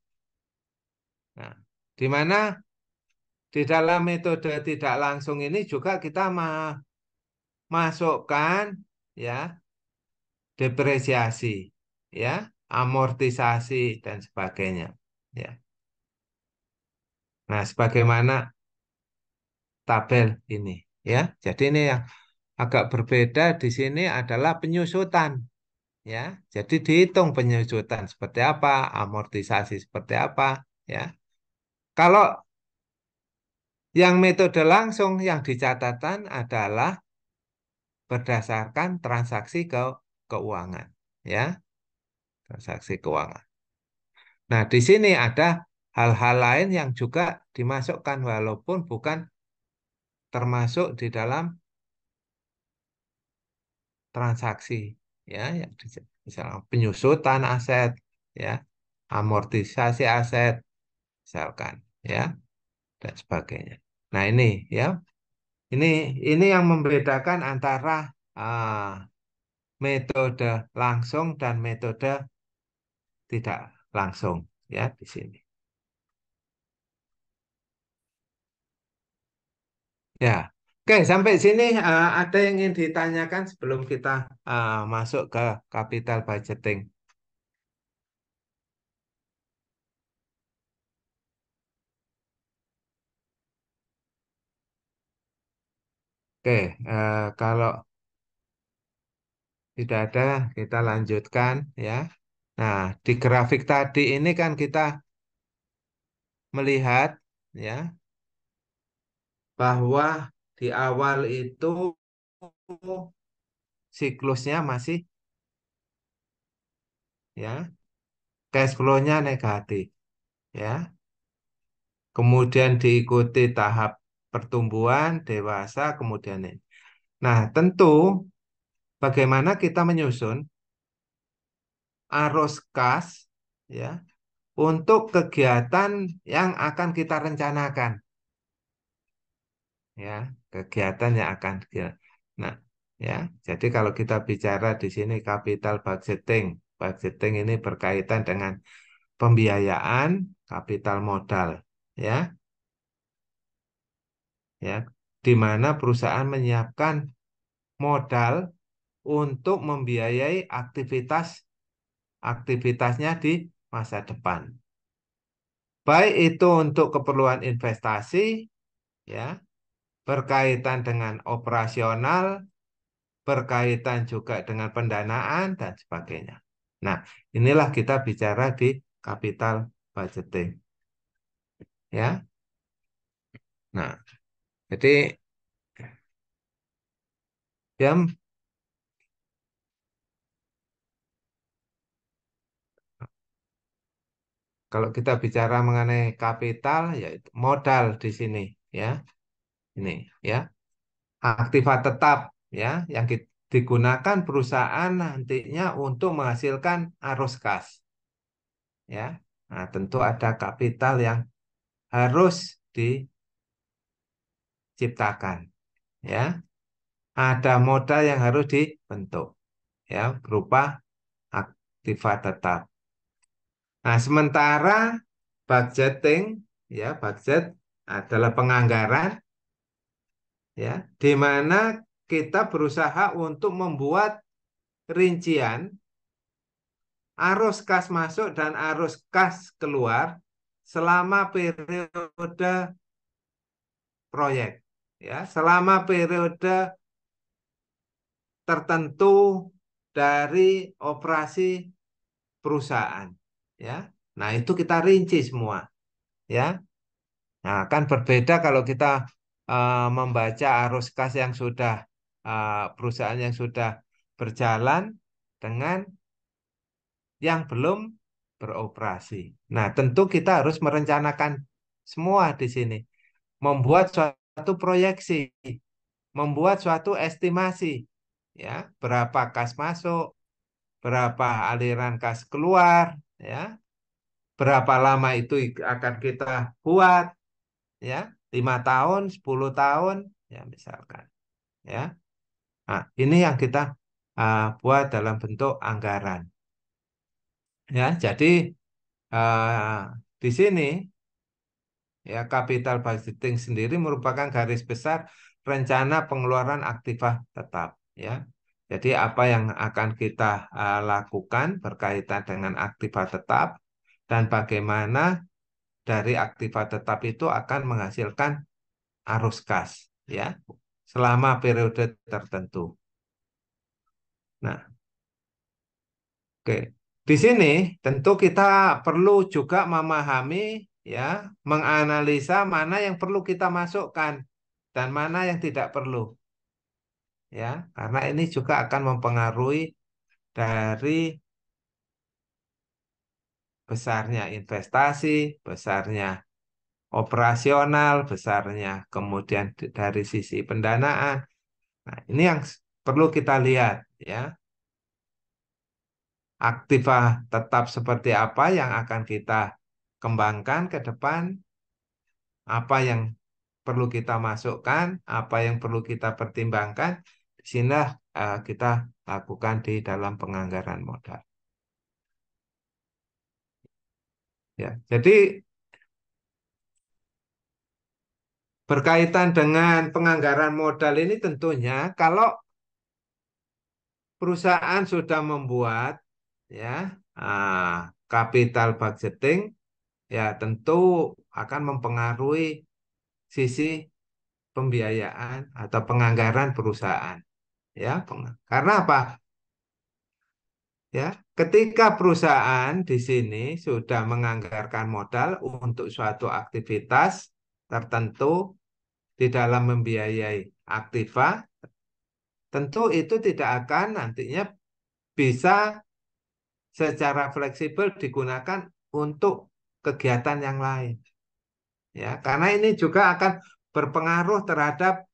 Nah, di mana di dalam metode tidak langsung ini juga kita masukkan, ya, depresiasi, ya, amortisasi dan sebagainya, ya. Nah, sebagaimana tabel ini, ya. Jadi ini yang agak berbeda di sini adalah penyusutan, ya. Jadi dihitung penyusutan seperti apa, amortisasi seperti apa, ya. Kalau yang metode langsung yang dicatatkan adalah berdasarkan transaksi keuangan, ya, transaksi keuangan. Nah, di sini ada hal-hal lain yang juga dimasukkan walaupun bukan termasuk di dalam transaksi, ya, yang misalnya penyusutan aset, ya, amortisasi aset, misalkan, ya, dan sebagainya. Nah, ini, ya, ini ini yang membedakan antara metode langsung dan metode tidak langsung, ya, di sini. Ya, oke sampai sini ada yang ingin ditanyakan sebelum kita masuk ke capital budgeting. Oke, kalau tidak ada kita lanjutkan ya. Nah, di grafik tadi ini kan kita melihat ya bahwa di awal itu siklusnya masih ya cash flow-nya negatif ya. Kemudian diikuti tahap pertumbuhan dewasa kemudian ini. Nah, tentu bagaimana kita menyusun arus kas ya untuk kegiatan yang akan kita rencanakan ya, kegiatan yang akan kita. Nah, ya. Jadi kalau kita bicara di sini capital budgeting, budgeting ini berkaitan dengan pembiayaan kapital modal ya, ya, di mana perusahaan menyiapkan modal untuk membiayai aktivitasnya di masa depan. Baik itu untuk keperluan investasi, ya, berkaitan dengan operasional, berkaitan juga dengan pendanaan dan sebagainya. Nah, inilah kita bicara di capital budgeting, ya. Nah, jadi ya kalau kita bicara mengenai kapital, yaitu modal di sini, ya, ini, ya, aktiva tetap, ya, yang digunakan perusahaan nantinya untuk menghasilkan arus kas, ya. Nah, tentu ada kapital yang harus diciptakan, ya. Ada modal yang harus dibentuk, ya, berupa aktiva tetap. Nah, sementara budgeting, ya, budget adalah penganggaran, ya, di mana kita berusaha untuk membuat rincian arus kas masuk dan arus kas keluar selama periode proyek, ya, selama periode tertentu dari operasi perusahaan, ya. Nah, itu kita rinci semua, ya. Nah, kan berbeda kalau kita membaca arus kas yang sudah perusahaan yang sudah berjalan dengan yang belum beroperasi. Nah, tentu kita harus merencanakan semua di sini, membuat suatu proyeksi, membuat suatu estimasi, ya, berapa kas masuk, berapa aliran kas keluar, ya, berapa lama itu akan kita buat, ya, 5 tahun, 10 tahun, ya misalkan, ya. Nah, ini yang kita buat dalam bentuk anggaran, ya. Jadi di sini ya capital budgeting sendiri merupakan garis besar rencana pengeluaran aktiva tetap, ya. Jadi apa yang akan kita lakukan berkaitan dengan aktiva tetap dan bagaimana dari aktiva tetap itu akan menghasilkan arus kas, ya, selama periode tertentu. Nah, oke. Di sini tentu kita perlu juga memahami, ya, menganalisa mana yang perlu kita masukkan dan mana yang tidak perlu, ya, karena ini juga akan mempengaruhi dari besarnya investasi, besarnya operasional, besarnya kemudian dari sisi pendanaan. Nah, ini yang perlu kita lihat, ya. Aktiva tetap seperti apa yang akan kita kembangkan ke depan, apa yang perlu kita masukkan, apa yang perlu kita pertimbangkan. Di sinilah kita lakukan di dalam penganggaran modal. Ya, jadi berkaitan dengan penganggaran modal ini tentunya kalau perusahaan sudah membuat ya capital budgeting, ya tentu akan mempengaruhi sisi pembiayaan atau penganggaran perusahaan. Ya, karena apa? Ya, ketika perusahaan di sini sudah menganggarkan modal untuk suatu aktivitas tertentu di dalam membiayai aktiva, tentu itu tidak akan nantinya bisa secara fleksibel digunakan untuk kegiatan yang lain. Ya, karena ini juga akan berpengaruh terhadap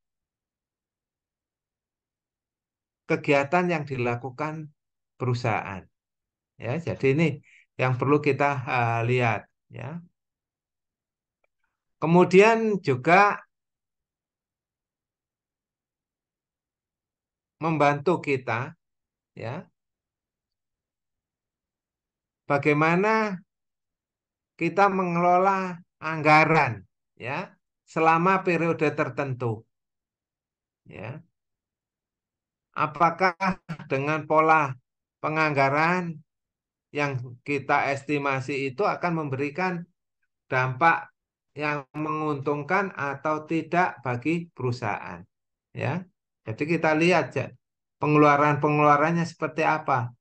kegiatan yang dilakukan perusahaan. Ya, jadi ini yang perlu kita lihat. Ya, kemudian juga membantu kita, ya, bagaimana kita mengelola anggaran, ya, selama periode tertentu. Ya, apakah dengan pola penganggaran yang kita estimasi itu akan memberikan dampak yang menguntungkan atau tidak bagi perusahaan. Ya, jadi kita lihat ya, pengeluaran-pengeluarannya seperti apa,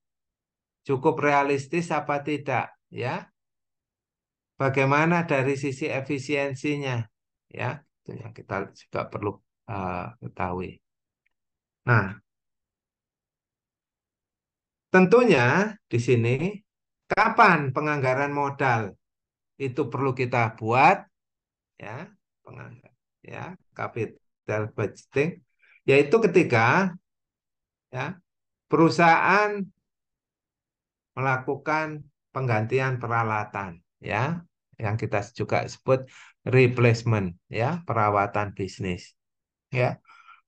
cukup realistis apa tidak, ya, bagaimana dari sisi efisiensinya, ya, itu yang kita juga perlu ketahui. Nah, tentunya di sini kapan penganggaran modal itu perlu kita buat, ya, penganggaran, ya, capital budgeting, yaitu ketika ya perusahaan melakukan penggantian peralatan, ya, yang kita juga sebut replacement, ya, perawatan bisnis, ya,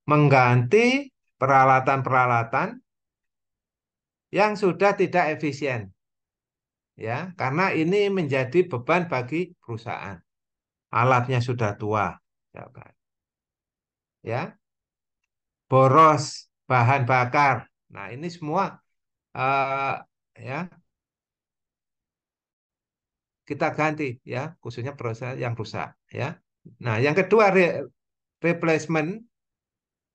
mengganti peralatan-peralatan yang sudah tidak efisien, ya, karena ini menjadi beban bagi perusahaan, alatnya sudah tua, ya kan? Ya, boros bahan bakar. Nah, ini semua ya kita ganti, ya, khususnya perusahaan yang rusak, ya. Nah, yang kedua replacement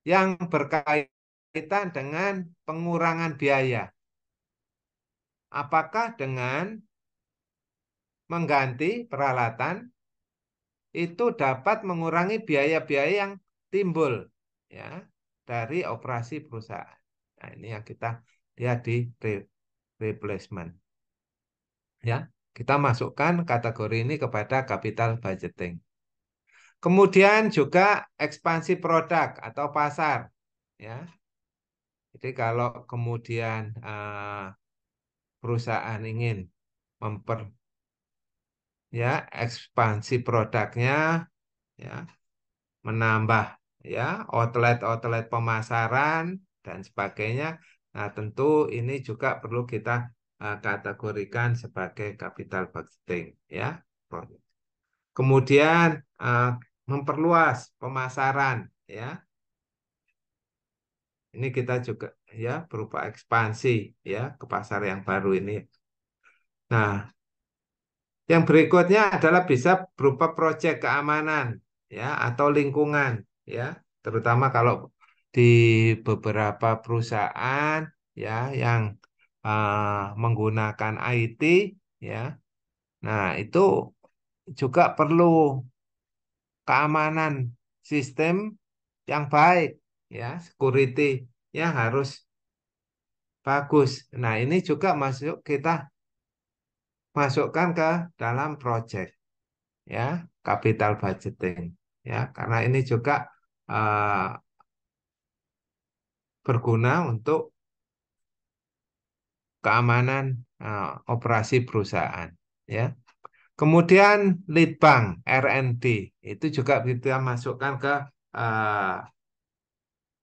yang berkaitan dengan pengurangan biaya. Apakah dengan mengganti peralatan itu dapat mengurangi biaya-biaya yang timbul, ya, dari operasi perusahaan. Nah, ini yang kita lihat di replacement. Ya, kita masukkan kategori ini kepada capital budgeting. Kemudian juga ekspansi produk atau pasar, ya. Jadi kalau kemudian perusahaan ingin memper ya ekspansi produknya, ya, menambah, ya, outlet-outlet pemasaran dan sebagainya. Nah, tentu ini juga perlu kita kategorikan sebagai capital budgeting, ya. Kemudian memperluas pemasaran, ya. Ini kita juga, ya, berupa ekspansi, ya, ke pasar yang baru ini. Nah, yang berikutnya adalah bisa berupa proyek keamanan, ya, atau lingkungan, ya, terutama kalau di beberapa perusahaan, ya, yang menggunakan IT, ya. Nah, itu juga perlu keamanan sistem yang baik, ya, security ya harus bagus. Nah, ini juga kita masukkan ke dalam project, ya, capital budgeting, ya, karena ini juga uh, berguna untuk keamanan operasi perusahaan, ya. Kemudian lead bank R&D itu juga kita masukkan ke uh,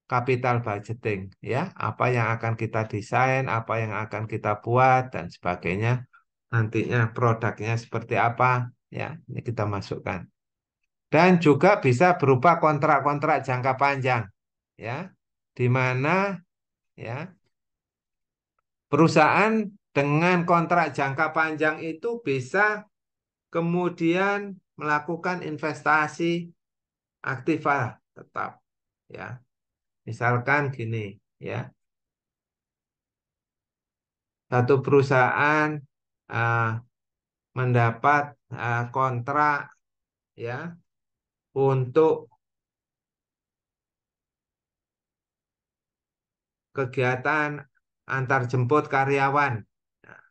capital budgeting, ya, apa yang akan kita desain, apa yang akan kita buat dan sebagainya, nantinya produknya seperti apa, ya, ini kita masukkan. dan juga bisa berupa kontrak-kontrak jangka panjang, ya, di mana ya perusahaan dengan kontrak jangka panjang itu bisa kemudian melakukan investasi aktiva tetap, ya. Misalkan gini, ya, satu perusahaan uh, mendapat kontrak, ya, untuk kegiatan antar jemput karyawan. Nah,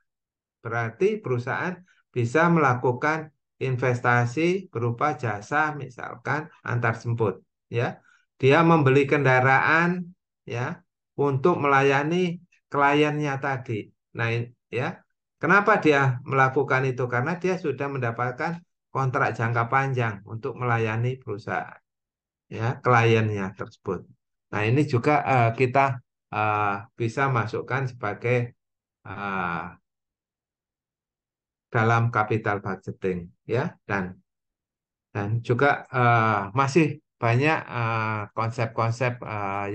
berarti perusahaan bisa melakukan investasi berupa jasa, misalkan antar jemput, ya. Dia membeli kendaraan, ya, untuk melayani kliennya tadi. Nah, ya, kenapa dia melakukan itu? Karena dia sudah mendapatkan kontrak jangka panjang untuk melayani perusahaan, ya, kliennya tersebut. Nah, ini juga kita eh, bisa masukkan sebagai eh, dalam capital budgeting, ya, dan juga masih banyak konsep-konsep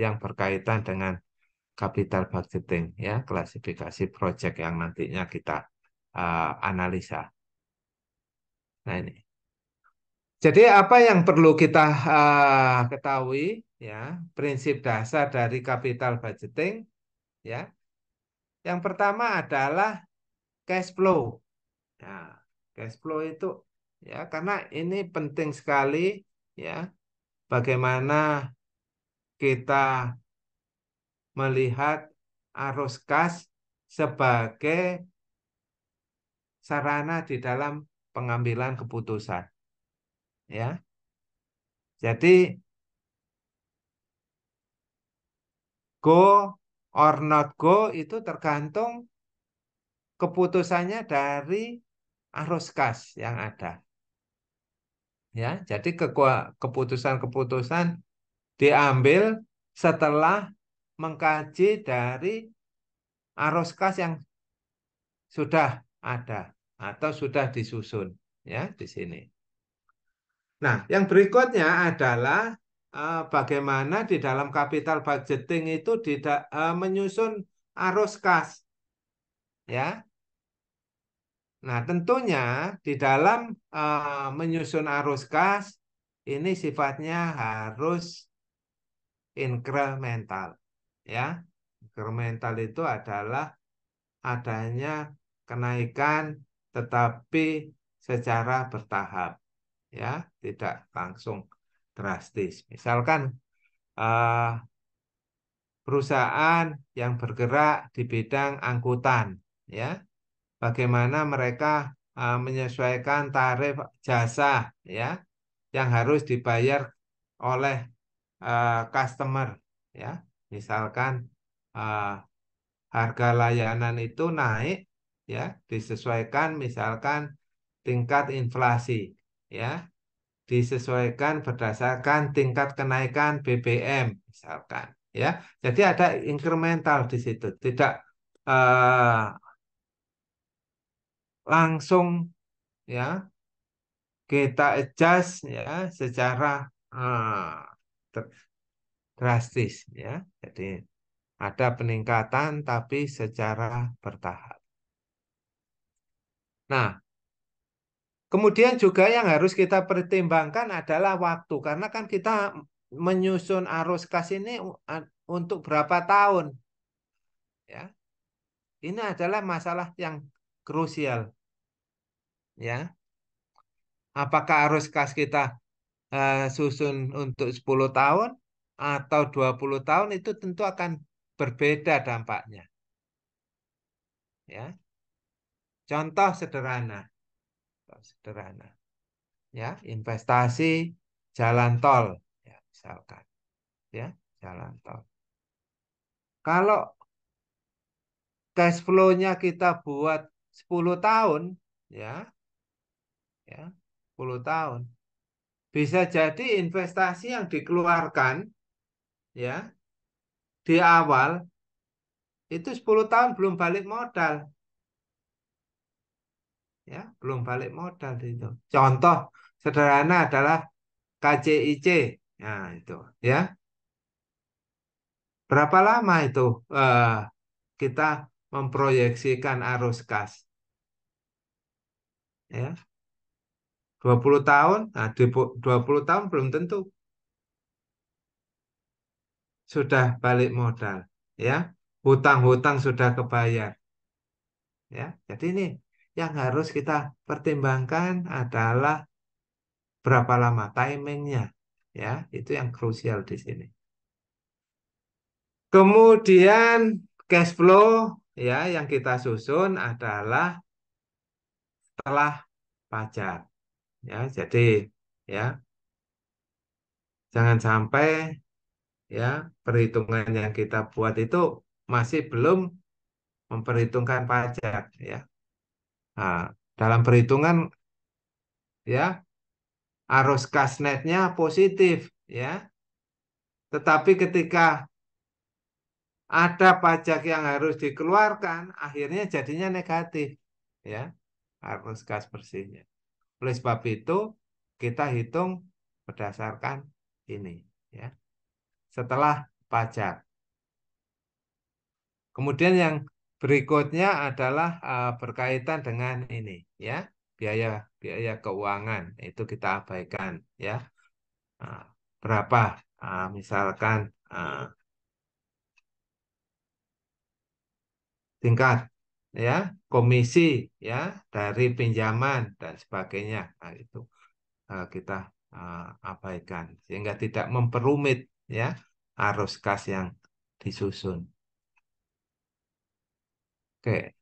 yang berkaitan dengan capital budgeting, ya, klasifikasi proyek yang nantinya kita analisa. Nah, ini. Jadi apa yang perlu kita ketahui, ya, prinsip dasar dari capital budgeting, ya. Yang pertama adalah cash flow. Nah, cash flow itu, ya, karena ini penting sekali, ya, bagaimana kita melihat arus kas sebagai sarana di dalam pengambilan keputusan, ya. Jadi go or not go itu tergantung keputusannya dari arus kas yang ada, ya. Jadi keputusan-keputusan diambil setelah mengkaji dari arus kas yang sudah ada atau sudah disusun, ya, di sini. Nah, yang berikutnya adalah bagaimana di dalam capital budgeting itu menyusun arus kas, ya. Nah, tentunya di dalam menyusun arus kas ini sifatnya harus incremental, ya. Incremental itu adalah adanya kenaikan tetapi secara bertahap, ya, tidak langsung drastis. Misalkan eh, perusahaan yang bergerak di bidang angkutan, ya, bagaimana mereka menyesuaikan tarif jasa, ya, yang harus dibayar oleh customer, ya. Misalkan eh, harga layanan itu naik, ya, disesuaikan misalkan tingkat inflasi, ya, disesuaikan berdasarkan tingkat kenaikan BBM misalkan, ya. Jadi ada incremental di situ, tidak eh, langsung, ya, kita adjust, ya, secara eh, drastis, ya. Jadi ada peningkatan tapi secara bertahap. Nah, kemudian juga yang harus kita pertimbangkan adalah waktu, karena kan kita menyusun arus kas ini untuk berapa tahun, ya. Ini adalah masalah yang krusial, ya. Apakah arus kas kita susun untuk 10 tahun atau 20 tahun itu tentu akan berbeda dampaknya, ya. Contoh sederhana, ya, investasi jalan tol, ya, misalkan, ya, jalan tol. Kalau cash flow-nya kita buat 10 tahun, ya, 10 tahun. Bisa jadi investasi yang dikeluarkan, ya, di awal itu 10 tahun belum balik modal, ya, belum balik modal itu. Contoh sederhana adalah KCIC. Nah, itu ya. Berapa lama itu kita memproyeksikan arus kas? Ya, 20 tahun. Nah, di 20 tahun belum tentu sudah balik modal, ya. Hutang-hutang sudah kebayar, ya. Jadi ini yang harus kita pertimbangkan adalah berapa lama timingnya, ya. Itu yang krusial di sini. Kemudian cash flow, ya, yang kita susun adalah setelah pajak, ya. Jadi, ya, jangan sampai, ya, perhitungan yang kita buat itu masih belum memperhitungkan pajak, ya. Nah, dalam perhitungan, ya, arus kas netnya positif, ya. Tetapi ketika ada pajak yang harus dikeluarkan, akhirnya jadinya negatif, ya, arus kas bersihnya. Oleh sebab itu, kita hitung berdasarkan ini, ya. Setelah pajak. Kemudian yang berikutnya adalah berkaitan dengan ini, ya, biaya biaya keuangan itu kita abaikan, ya. Nah, berapa? Misalkan tingkat, ya, komisi, ya, dari pinjaman dan sebagainya. Nah, itu kita abaikan sehingga tidak memperumit, ya, arus kas yang disusun. Oke.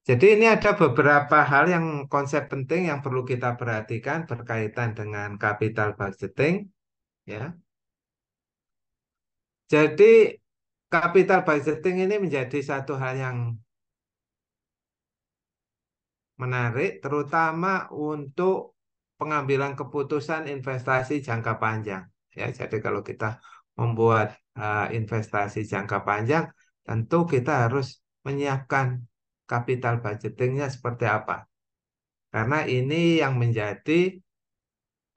Jadi ini ada beberapa hal yang konsep penting yang perlu kita perhatikan berkaitan dengan capital budgeting, ya. Jadi capital budgeting ini menjadi satu hal yang menarik, terutama untuk pengambilan keputusan investasi jangka panjang. Ya, jadi kalau kita membuat investasi jangka panjang, tentu kita harus menyiapkan capital budgetingnya seperti apa. Karena ini yang menjadi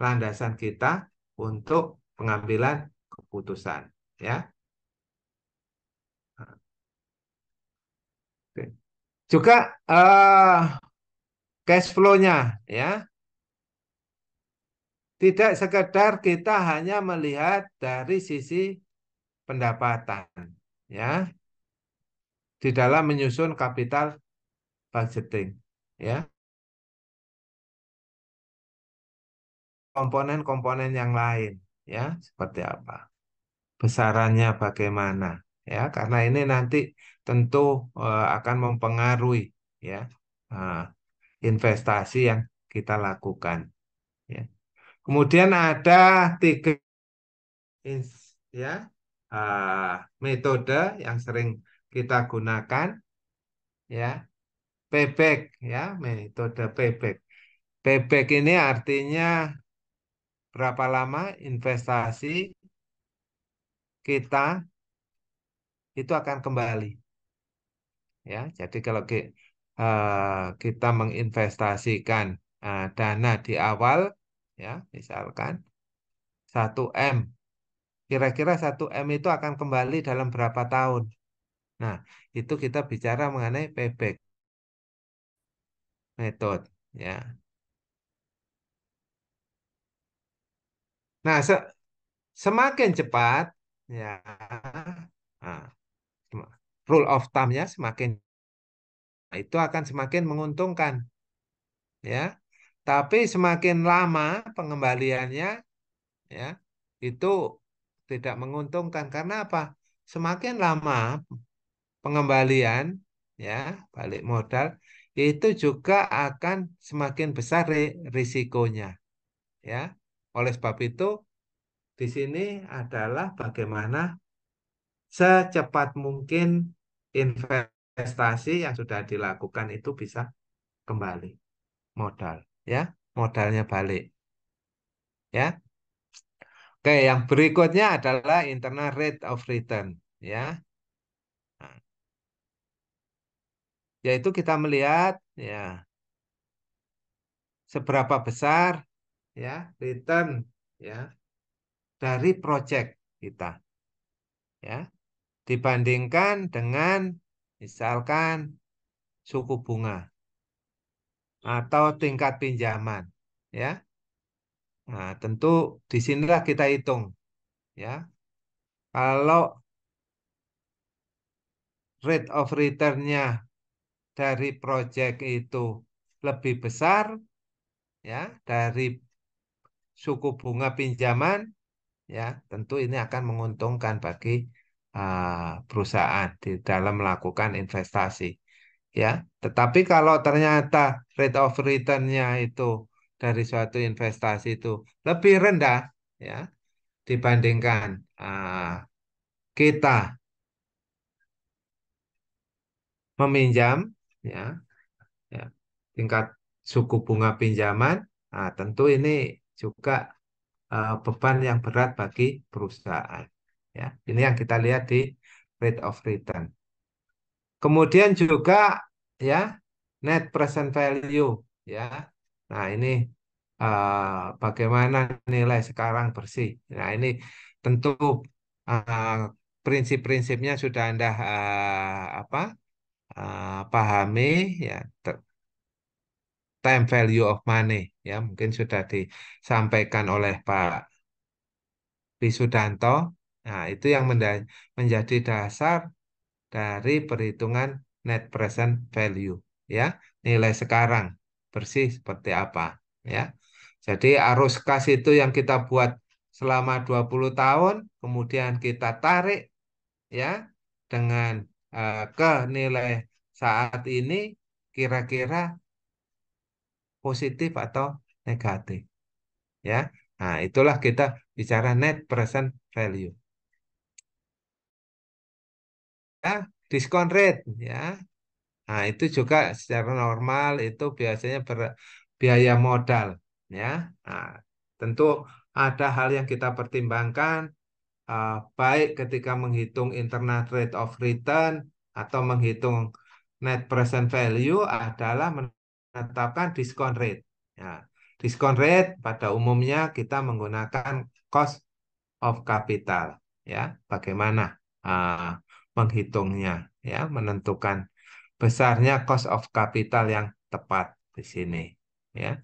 landasan kita untuk pengambilan keputusan. Ya, oke. Juga cash flow-nya, ya. Tidak sekedar kita hanya melihat dari sisi pendapatan, ya, di dalam menyusun capital budgeting, ya. Komponen-komponen yang lain, ya, seperti apa, besarannya bagaimana, ya, karena ini nanti tentu akan mempengaruhi, ya, eh, investasi yang kita lakukan, ya. Kemudian ada tiga ya, metode yang sering kita gunakan, ya. Payback, ya, metode payback. Payback ini artinya berapa lama investasi kita itu akan kembali, ya. Jadi kalau kita menginvestasikan dana di awal, ya, misalkan 1 M, kira-kira 1 M itu akan kembali dalam berapa tahun. Nah, itu kita bicara mengenai payback method, ya. Nah, semakin cepat, ya, nah, rule of thumb-nya semakin itu akan semakin menguntungkan, ya. Tapi semakin lama pengembaliannya, ya, itu tidak menguntungkan. Karena apa? Semakin lama pengembalian, ya, balik modal itu juga akan semakin besar risikonya, ya. Oleh sebab itu di sini adalah bagaimana secepat mungkin investasi yang sudah dilakukan itu bisa kembali modal, ya, modalnya balik, ya. Oke, yang berikutnya adalah internal rate of return, ya. Nah, yaitu kita melihat, ya, seberapa besar ya, return ya dari project kita ya, dibandingkan dengan misalkan suku bunga atau tingkat pinjaman ya. Nah, tentu di sinilah kita hitung ya. Kalau rate of return-nya dari project itu lebih besar ya dari suku bunga pinjaman ya, tentu ini akan menguntungkan bagi perusahaan di dalam melakukan investasi ya. Tetapi kalau ternyata rate of return-nya itu dari suatu investasi itu lebih rendah ya dibandingkan kita meminjam ya, ya tingkat suku bunga pinjaman, nah, tentu ini juga beban yang berat bagi perusahaan. Ya, ini yang kita lihat di rate of return. Kemudian juga ya net present value ya. Nah, ini bagaimana nilai sekarang bersih. Nah, ini tentu uh, prinsip-prinsipnya sudah Anda pahami ya. Time value of money ya, mungkin sudah disampaikan oleh Pak Wisudanto. Nah, itu yang menjadi dasar dari perhitungan net present value ya, nilai sekarang bersih seperti apa ya. Jadi arus kas itu yang kita buat selama 20 tahun, kemudian kita tarik ya dengan ke nilai saat ini kira-kira positif atau negatif ya. Nah, itulah kita bicara net present value. Ya, diskon rate ya. Nah, itu juga secara normal itu biasanya biaya modal ya. Nah, tentu ada hal yang kita pertimbangkan baik ketika menghitung internal rate of return atau menghitung net present value adalah menetapkan diskon rate. Ya, diskon rate pada umumnya kita menggunakan cost of capital ya. Bagaimana menghitungnya ya, menentukan besarnya cost of capital yang tepat di sini ya.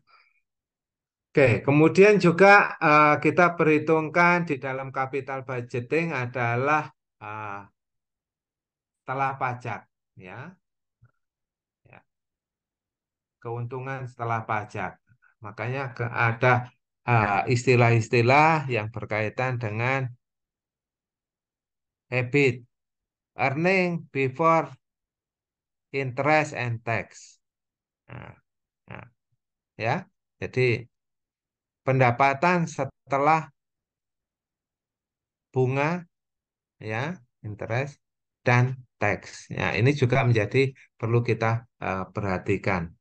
Oke, kemudian juga kita perhitungkan di dalam capital budgeting adalah uh, setelah pajak ya, ya, keuntungan setelah pajak. Makanya ada istilah-istilah yang berkaitan dengan EBIT, earning before interest and tax. Nah, nah, ya, jadi pendapatan setelah bunga ya, interest dan tax. Ya, ini juga menjadi perlu kita perhatikan.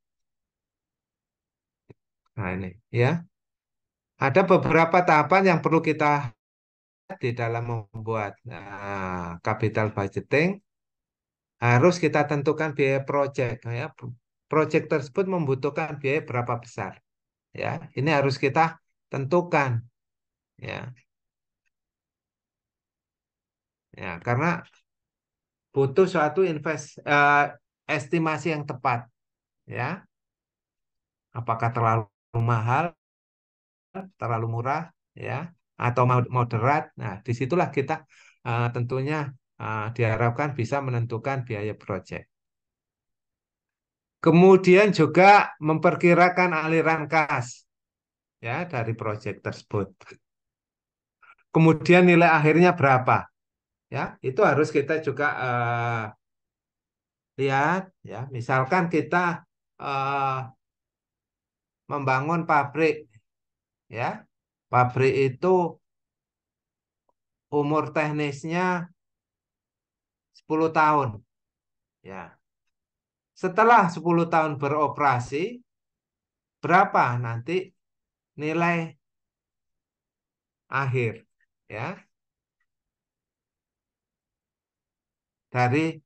Nah, ini ya. Ada beberapa tahapan yang perlu kita di dalam membuat capital budgeting. Harus kita tentukan biaya project ya. Project tersebut membutuhkan biaya berapa besar ya. Ini harus kita tentukan ya. Ya, karena butuh suatu estimasi yang tepat ya. Apakah terlalu mahal, terlalu murah ya, atau moderat. Nah, disitulah kita tentunya diharapkan bisa menentukan biaya proyek. Kemudian juga memperkirakan aliran kas ya dari proyek tersebut. Kemudian nilai akhirnya berapa ya, itu harus kita juga lihat ya. Misalkan kita membangun pabrik ya, pabrik itu umur teknisnya 10 tahun ya. Setelah 10 tahun beroperasi, berapa nanti nilai akhir ya dari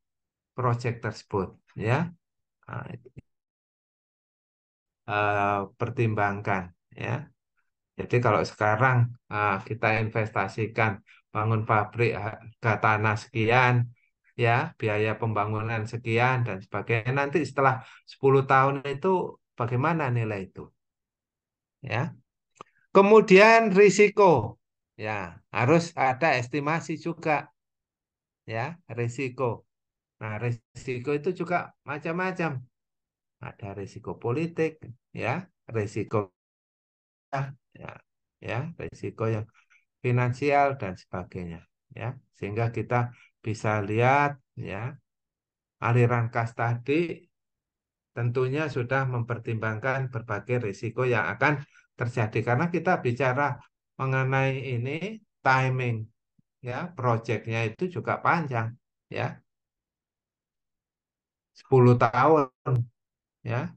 proyek tersebut ya. Nah, pertimbangkan ya. Jadi kalau sekarang kita investasikan bangun pabrik harga tanah sekian, ya biaya pembangunan sekian dan sebagainya. Nanti setelah 10 tahun itu bagaimana nilai itu? Ya. Kemudian risiko, ya harus ada estimasi juga, ya risiko. Nah, risiko itu juga macam-macam. Ada risiko politik, ya risiko, ya, ya risiko yang finansial dan sebagainya, ya sehingga kita bisa lihat, ya aliran kas tadi tentunya sudah mempertimbangkan berbagai risiko yang akan terjadi karena kita bicara mengenai ini timing, ya proyeknya itu juga panjang, ya 10 tahun, ya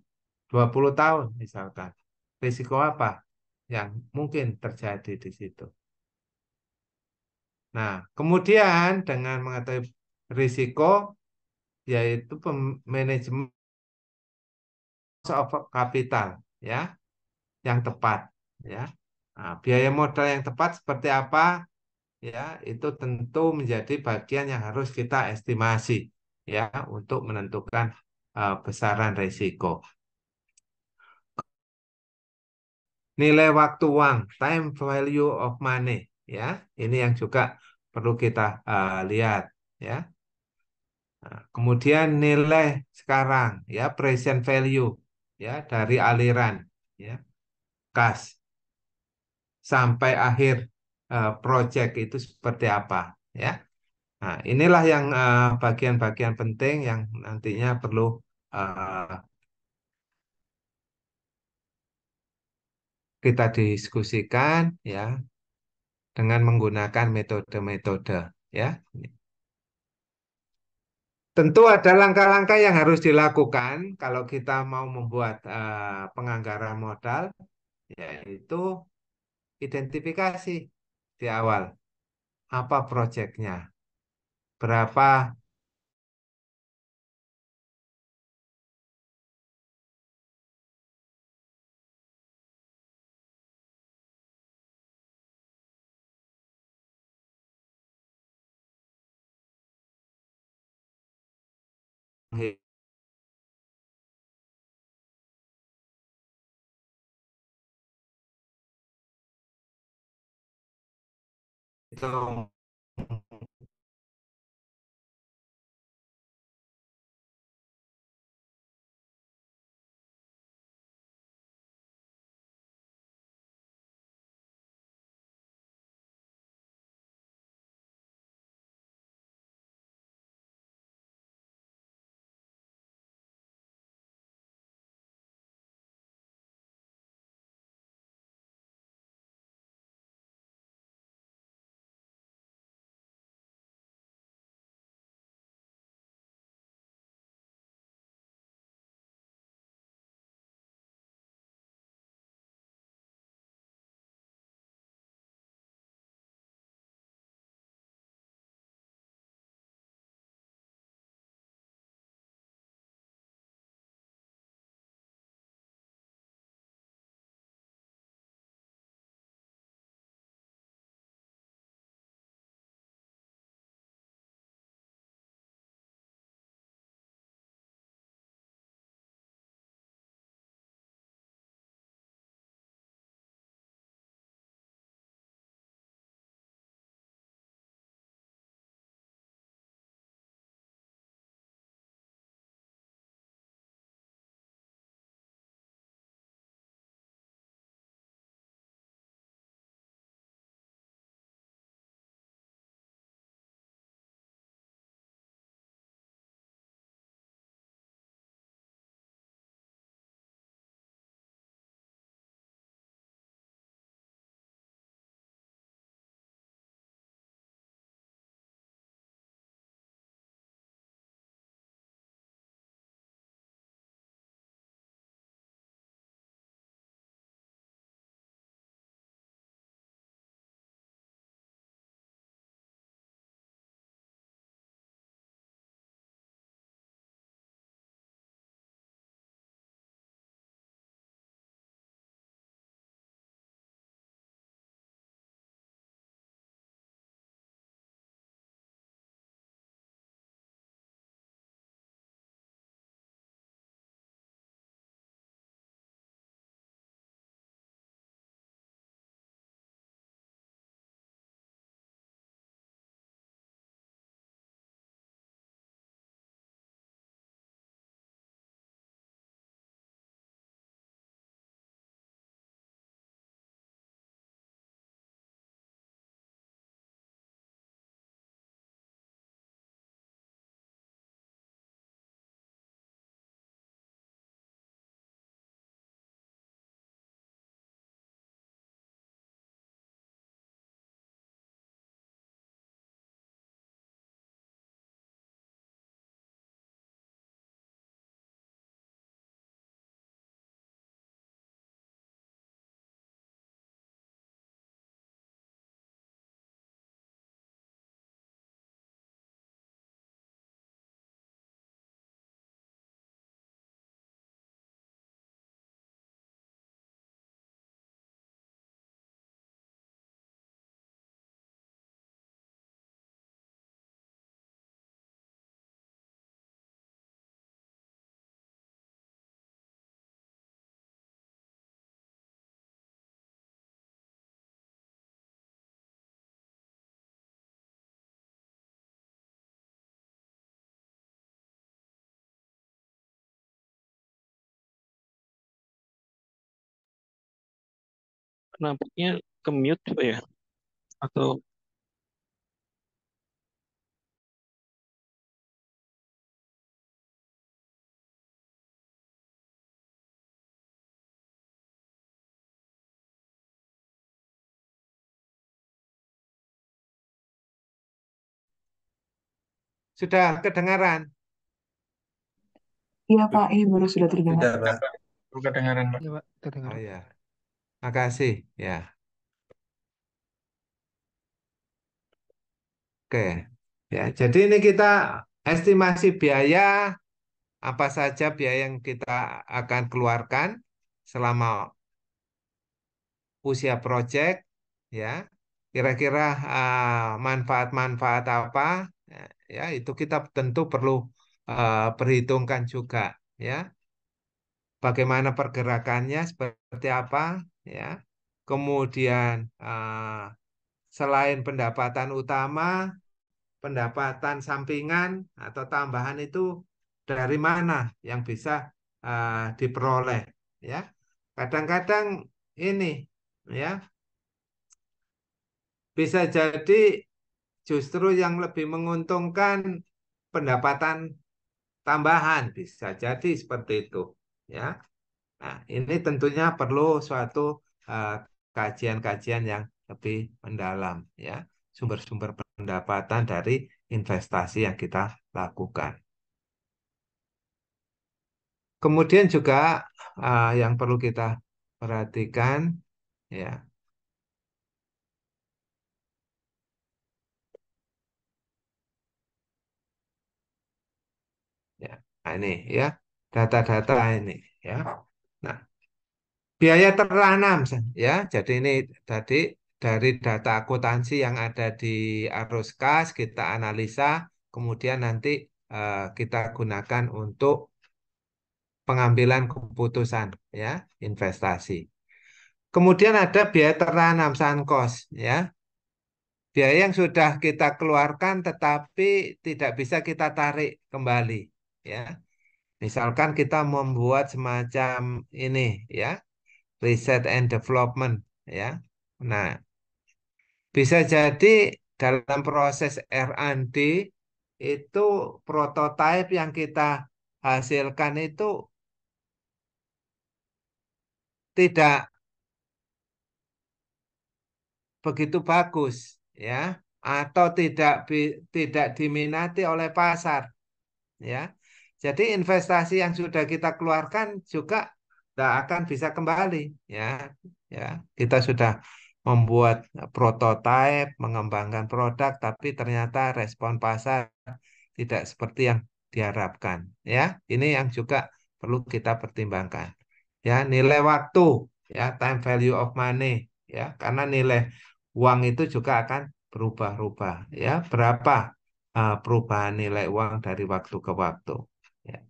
20 tahun misalkan. Risiko apa yang mungkin terjadi di situ? Nah, kemudian dengan mengetahui risiko, yaitu manajemen of capital, ya, yang tepat, ya. Nah, biaya modal yang tepat seperti apa, ya, itu tentu menjadi bagian yang harus kita estimasi, ya, untuk menentukan besaran risiko. Nilai waktu uang, time value of money, ya, ini yang juga perlu kita lihat, ya. Nah, kemudian nilai sekarang, ya, present value, ya, dari aliran, ya, kas sampai akhir project itu seperti apa, ya. Nah, inilah yang bagian-bagian penting yang nantinya perlu eh, kita diskusikan, ya, dengan menggunakan metode-metode, ya. Tentu ada langkah-langkah yang harus dilakukan kalau kita mau membuat penganggaran modal, yaitu identifikasi di awal. Apa proyeknya? Berapa hitung Nampaknya ke mute Pak ya? Atau Sudah kedengaran? Iya Pak, ini baru sudah terdengar. Sudah, Pak. Baru kedengaran, Pak. Iya, Pak, terdengar. Oh ya, makasih ya. Oke, ya. Jadi ini kita estimasi biaya apa saja biaya yang kita akan keluarkan selama usia proyek, ya. Kira-kira manfaat-manfaat apa? Ya, ya, itu kita tentu perlu perhitungkan juga, ya. Bagaimana pergerakannya, seperti apa, ya. Kemudian selain pendapatan utama, pendapatan sampingan atau tambahan itu dari mana yang bisa diperoleh, ya. Kadang-kadang ini, ya, bisa jadi justru yang lebih menguntungkan pendapatan tambahan, bisa jadi seperti itu, ya. Nah, ini tentunya perlu suatu eh, kajian-kajian yang lebih mendalam, ya, sumber-sumber pendapatan dari investasi yang kita lakukan. Kemudian juga yang perlu kita perhatikan, ya, ya. Nah, ini ya data-data ini, ya. Nah, biaya tertanam, ya. Jadi ini tadi dari data akuntansi yang ada di arus kas kita analisa, kemudian nanti kita gunakan untuk pengambilan keputusan, ya, investasi. Kemudian ada biaya tertanam sunk cost, ya. Biaya yang sudah kita keluarkan tetapi tidak bisa kita tarik kembali, ya. Misalkan kita membuat semacam ini, ya, research and development, ya. Nah, bisa jadi dalam proses R&D itu prototipe yang kita hasilkan itu tidak begitu bagus, ya, atau tidak diminati oleh pasar, ya. Jadi investasi yang sudah kita keluarkan juga tidak akan bisa kembali, ya, ya. Kita sudah membuat prototipe, mengembangkan produk, tapi ternyata respon pasar tidak seperti yang diharapkan, ya. Ini yang juga perlu kita pertimbangkan, ya. Nilai waktu, ya, time value of money, ya, karena nilai uang itu juga akan berubah-ubah, ya. Berapa perubahan nilai uang dari waktu ke waktu, ya.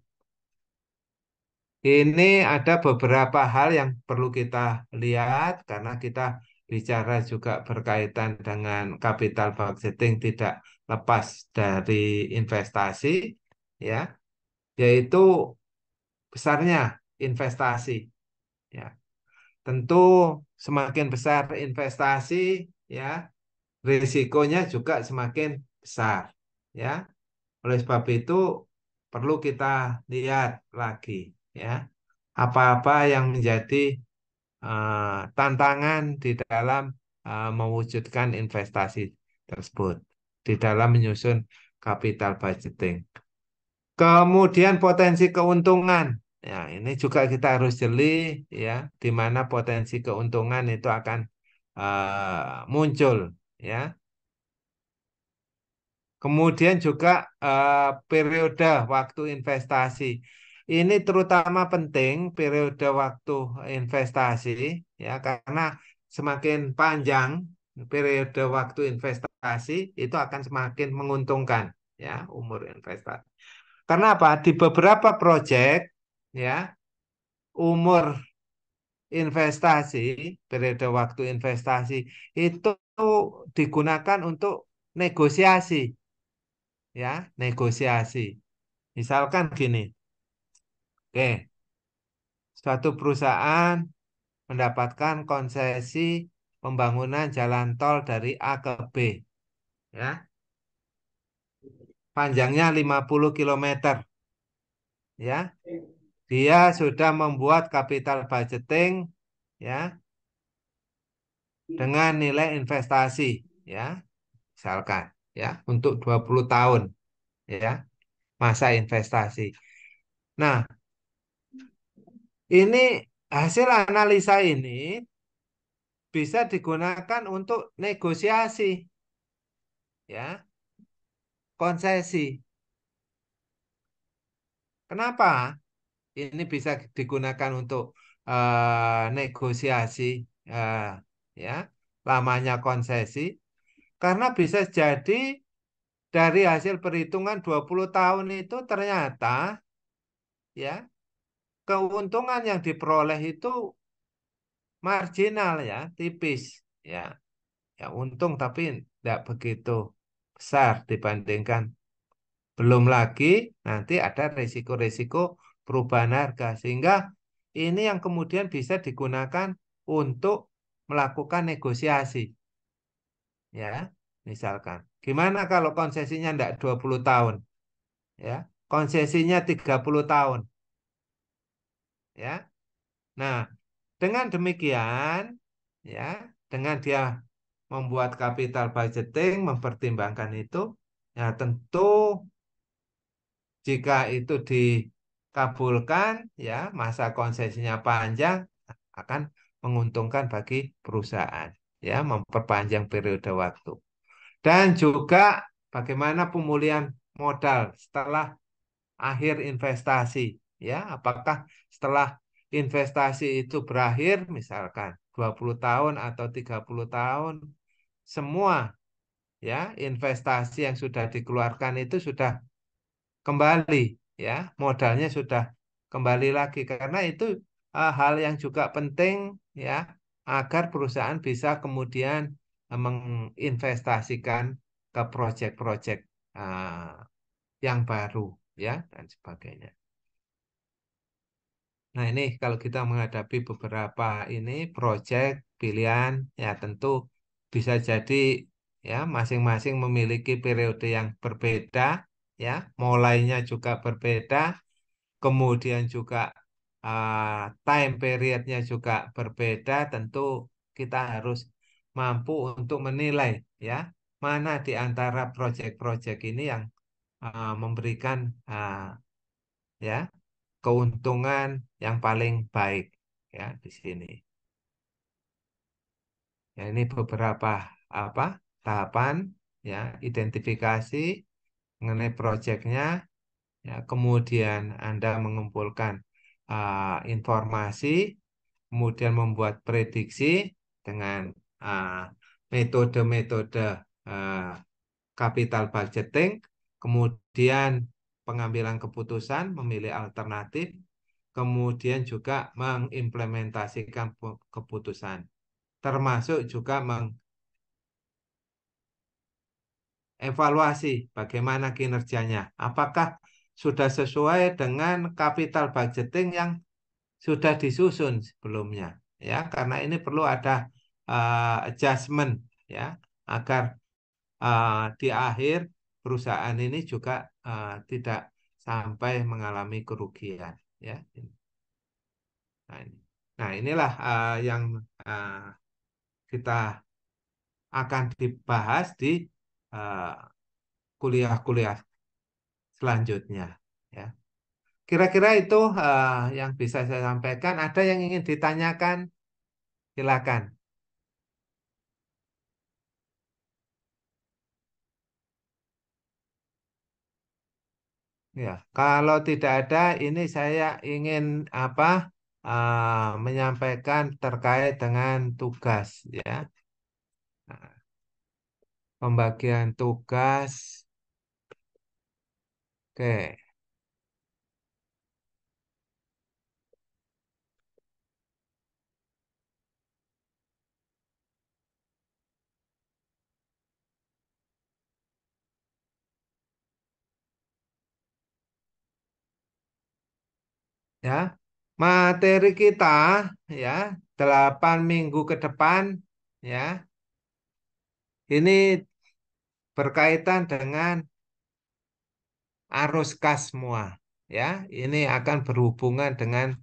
Ini ada beberapa hal yang perlu kita lihat karena kita bicara juga berkaitan dengan capital budgeting, tidak lepas dari investasi, ya, yaitu besarnya investasi, ya. Tentu semakin besar investasi, ya, risikonya juga semakin besar, ya. Oleh sebab itu perlu kita lihat lagi, ya, apa-apa yang menjadi tantangan di dalam mewujudkan investasi tersebut, di dalam menyusun capital budgeting. Kemudian potensi keuntungan. Ya, ini juga kita harus jeli, ya, di mana potensi keuntungan itu akan muncul, ya. Kemudian juga periode waktu investasi. Ini terutama penting periode waktu investasi, ya, karena semakin panjang periode waktu investasi itu akan semakin menguntungkan, ya, umur investasi. Karena apa? Di beberapa proyek, ya, umur investasi, periode waktu investasi itu digunakan untuk negosiasi, ya, negosiasi. Misalkan gini, oke, suatu perusahaan mendapatkan konsesi pembangunan jalan tol dari A ke B, ya. Panjangnya 50 kilometer, ya. Dia sudah membuat capital budgeting, ya, dengan nilai investasi, ya, misalkan, ya, untuk 20 tahun, ya, masa investasi. Nah, ini hasil analisa ini bisa digunakan untuk negosiasi, ya, konsesi. Kenapa ini bisa digunakan untuk negosiasi, eh, ya, lamanya konsesi? Karena bisa jadi dari hasil perhitungan 20 tahun itu ternyata, ya, keuntungan yang diperoleh itu marginal, ya, tipis, ya. Ya untung tapi tidak begitu besar dibandingkan, belum lagi nanti ada resiko-resiko perubahan harga, sehingga ini yang kemudian bisa digunakan untuk melakukan negosiasi, ya. Misalkan gimana kalau konsesinya tidak 20 tahun, ya, konsesinya 30 tahun, ya. Nah, dengan demikian, ya, dengan dia membuat capital budgeting, mempertimbangkan itu, ya tentu jika itu dikabulkan, ya, masa konsesinya panjang, akan menguntungkan bagi perusahaan, ya, memperpanjang periode waktu. Dan juga bagaimana pemulihan modal setelah akhir investasi, ya, apakah setelah investasi itu berakhir, misalkan 20 tahun atau 30 tahun, semua, ya, investasi yang sudah dikeluarkan itu sudah kembali, ya, modalnya sudah kembali lagi, karena itu hal yang juga penting, ya, agar perusahaan bisa kemudian menginvestasikan ke proyek-proyek yang baru, ya, dan sebagainya. Nah, ini kalau kita menghadapi beberapa ini proyek pilihan, ya tentu bisa jadi, ya, masing-masing memiliki periode yang berbeda, ya, mulainya juga berbeda, kemudian juga time periodnya juga berbeda. Tentu kita harus mampu untuk menilai, ya, mana di antara proyek-proyek ini yang memberikan, ya, keuntungan yang paling baik, ya, di sini. Ya, ini beberapa apa tahapan, ya, identifikasi mengenai proyeknya, ya, kemudian Anda mengumpulkan informasi, kemudian membuat prediksi dengan metode-metode ah, capital budgeting, kemudian pengambilan keputusan, memilih alternatif, kemudian juga mengimplementasikan keputusan, termasuk juga mengevaluasi bagaimana kinerjanya, apakah sudah sesuai dengan capital budgeting yang sudah disusun sebelumnya, ya, karena ini perlu ada adjustment, ya, agar di akhir perusahaan ini juga tidak sampai mengalami kerugian, ya. Nah, nah, inilah yang uh, kita akan dibahas di uh, kuliah-kuliah selanjutnya, ya. Kira-kira itu yang bisa saya sampaikan. Ada yang ingin ditanyakan? Silakan. Ya, kalau tidak ada, ini saya ingin apa menyampaikan terkait dengan tugas, ya. Nah, pembagian tugas, oke, ya. Materi kita, ya, 8 minggu ke depan, ya, ini berkaitan dengan arus kas semua, ya. Ini akan berhubungan dengan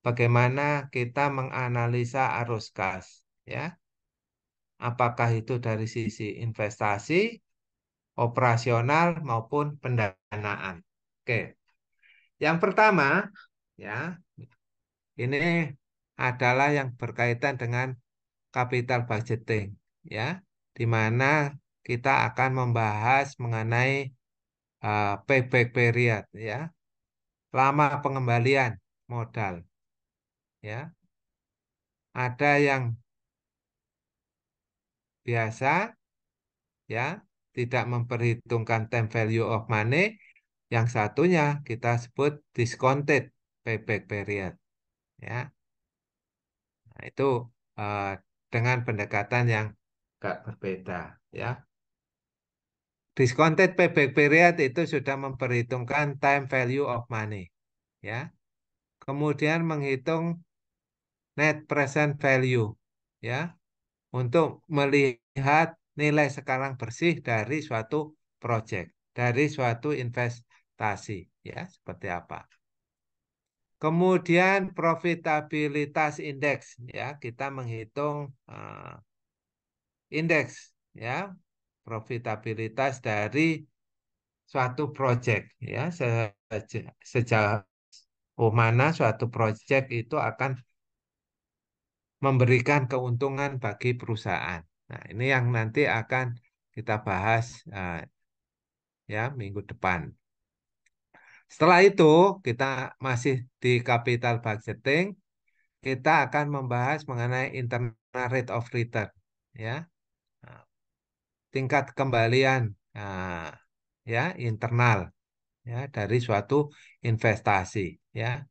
bagaimana kita menganalisa arus kas, ya. Apakah itu dari sisi investasi, operasional maupun pendanaan. Oke. Yang pertama, ya, ini adalah yang berkaitan dengan capital budgeting, ya, di mana kita akan membahas mengenai payback period, ya, lama pengembalian modal, ya. Ada yang biasa, ya, tidak memperhitungkan time value of money. Yang satunya kita sebut discounted payback period, ya. Nah, itu eh, dengan pendekatan yang agak berbeda, ya. Discounted payback period itu sudah memperhitungkan time value of money, ya. Kemudian menghitung net present value, ya, untuk melihat nilai sekarang bersih dari suatu project, dari suatu investasi, ya, seperti apa. Kemudian profitabilitas indeks, ya, kita menghitung indeks, ya, profitabilitas dari suatu project, ya, sejauh mana suatu project itu akan memberikan keuntungan bagi perusahaan. Nah, ini yang nanti akan kita bahas ya minggu depan. Setelah itu kita masih di capital budgeting, kita akan membahas mengenai internal rate of return, ya. Nah, tingkat kembalian ya internal, ya, dari suatu investasi, ya.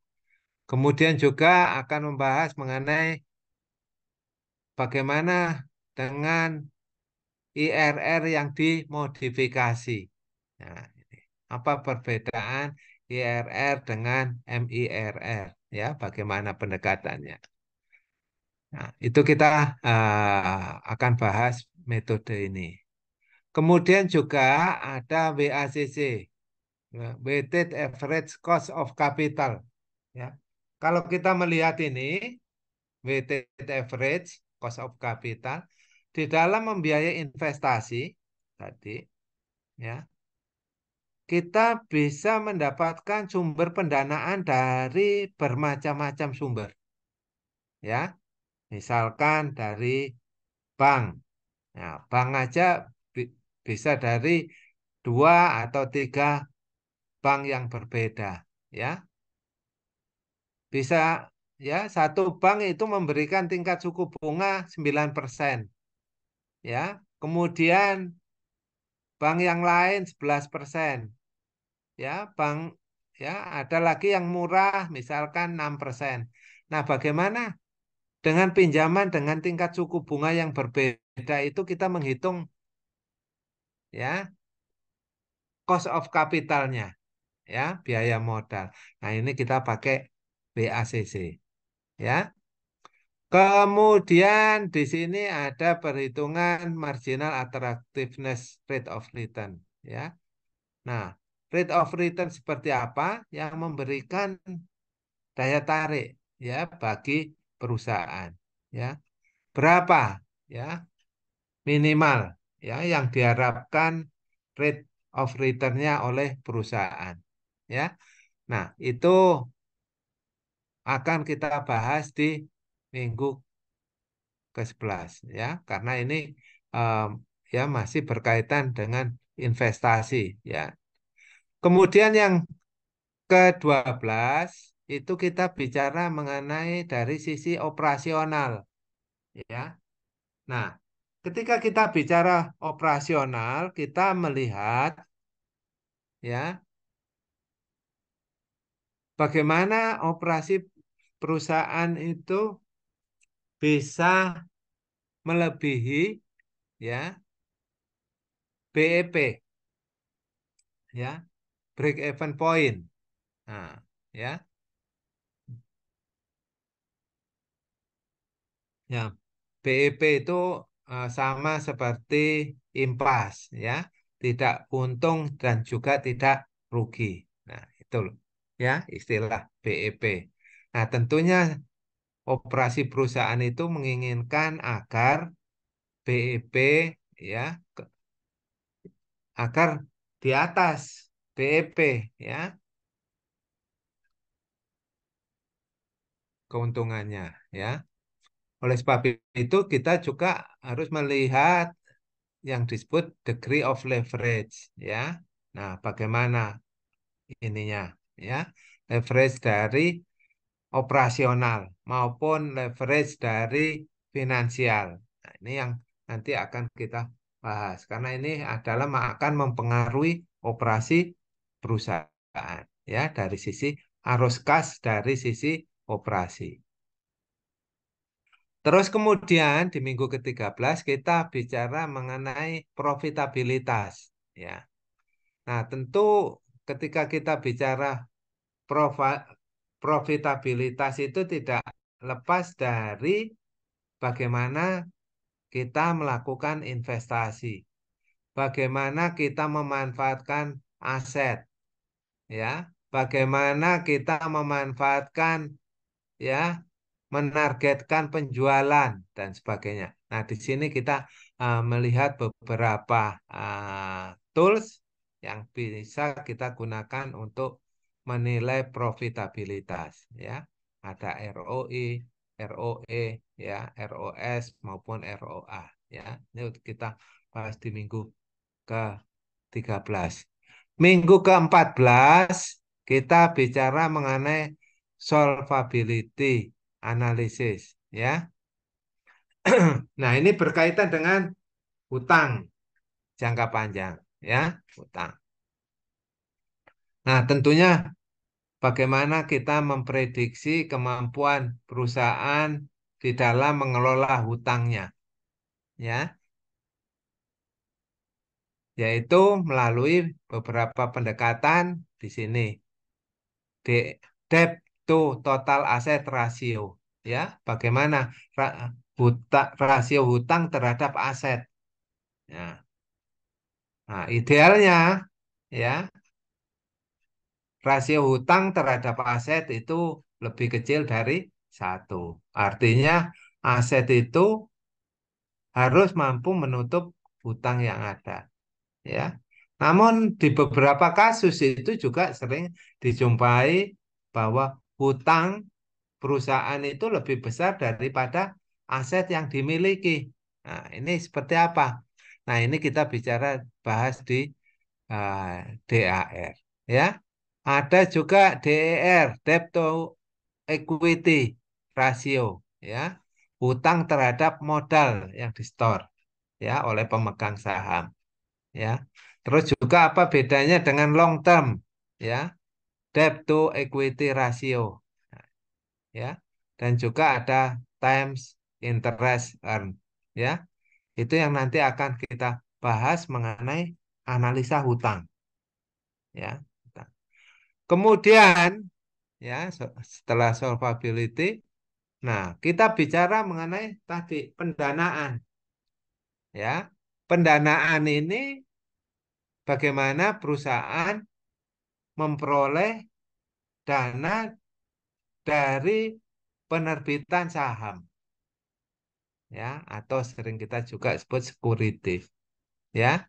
Kemudian juga akan membahas mengenai bagaimana dengan IRR yang dimodifikasi. Nah, ini. Apa perbedaan IRR dengan MIRR? Ya, bagaimana pendekatannya? Nah, itu kita akan bahas metode ini. Kemudian juga ada WACC, Weighted Average Cost of Capital. Ya, kalau kita melihat ini, weighted average cost of capital di dalam membiayai investasi tadi, ya, kita bisa mendapatkan sumber pendanaan dari bermacam-macam sumber, ya, misalkan dari bank. Nah, bank aja bisa dari 2 atau 3 bank yang berbeda, ya. Bisa, ya, satu bank itu memberikan tingkat suku bunga 9%, ya. Kemudian bank yang lain 11%, ya. Bank, ya, ada lagi yang murah misalkan 6%. Nah, bagaimana dengan pinjaman dengan tingkat suku bunga yang berbeda itu kita menghitung, ya, cost of capitalnya, ya, biaya modal. Nah, ini kita pakai BACC, ya. Kemudian di sini ada perhitungan marginal attractiveness rate of return, ya. Nah, rate of return seperti apa yang memberikan daya tarik, ya, bagi perusahaan, ya. Berapa, ya, minimal, ya, yang diharapkan rate of return-nya oleh perusahaan, ya. Nah, itu akan kita bahas di minggu ke-11, ya, karena ini em, ya masih berkaitan dengan investasi, ya. Kemudian yang ke-12 itu kita bicara mengenai dari sisi operasional, ya. Nah, ketika kita bicara operasional, kita melihat, ya, bagaimana operasi perusahaan itu bisa melebihi, ya, BEP, ya, break even point. Nah, ya. Ya, BEP itu sama seperti impas, ya, tidak untung dan juga tidak rugi. Nah, itu loh, ya, istilah BEP. Nah, tentunya operasi perusahaan itu menginginkan agar BEP, ya, agar di atas BEP, ya, keuntungannya, ya. Oleh sebab itu kita juga harus melihat yang disebut degree of leverage, ya. Nah, bagaimana ininya, ya, leverage dari operasional maupun leverage dari finansial. Nah, ini yang nanti akan kita bahas karena ini adalah akan mempengaruhi operasi perusahaan, ya, dari sisi arus kas, dari sisi operasi. Terus kemudian di minggu ke-13 kita bicara mengenai profitabilitas, ya. Nah, tentu ketika kita bicara profa- profitabilitas itu tidak lepas dari bagaimana kita melakukan investasi, bagaimana kita memanfaatkan aset, ya, bagaimana kita memanfaatkan, ya, menargetkan penjualan dan sebagainya. Nah, di sini kita melihat beberapa tools yang bisa kita gunakan untuk menilai profitabilitas, ya. Ada ROI, ROE, ya, ROS maupun ROA, ya. Ini kita bahas di minggu ke-13. Minggu ke-14 kita bicara mengenai solvability analisis, ya. Nah, ini berkaitan dengan hutang jangka panjang, ya, hutang. Nah, tentunya bagaimana kita memprediksi kemampuan perusahaan di dalam mengelola hutangnya, ya, yaitu melalui beberapa pendekatan di sini. Debt to total asset ratio, ya, bagaimana rasio hutang terhadap aset. Ya. Nah, idealnya, ya, rasio hutang terhadap aset itu lebih kecil dari 1. Artinya aset itu harus mampu menutup hutang yang ada, ya. Namun di beberapa kasus itu juga sering dijumpai bahwa hutang perusahaan itu lebih besar daripada aset yang dimiliki. Nah, ini seperti apa? Nah, ini kita bicara bahas di DAR, ya. Ada juga DER, debt to equity ratio, ya. Hutang terhadap modal yang di-store, ya, oleh pemegang saham, ya. Terus juga apa bedanya dengan long term, ya? Debt to equity ratio, ya. Dan juga ada times interest earn, ya. Itu yang nanti akan kita bahas mengenai analisa hutang, ya. Kemudian, ya, setelah solvability, nah, kita bicara mengenai tadi pendanaan, ya. Pendanaan ini bagaimana perusahaan memperoleh dana dari penerbitan saham, ya, atau sering kita juga sebut security, ya.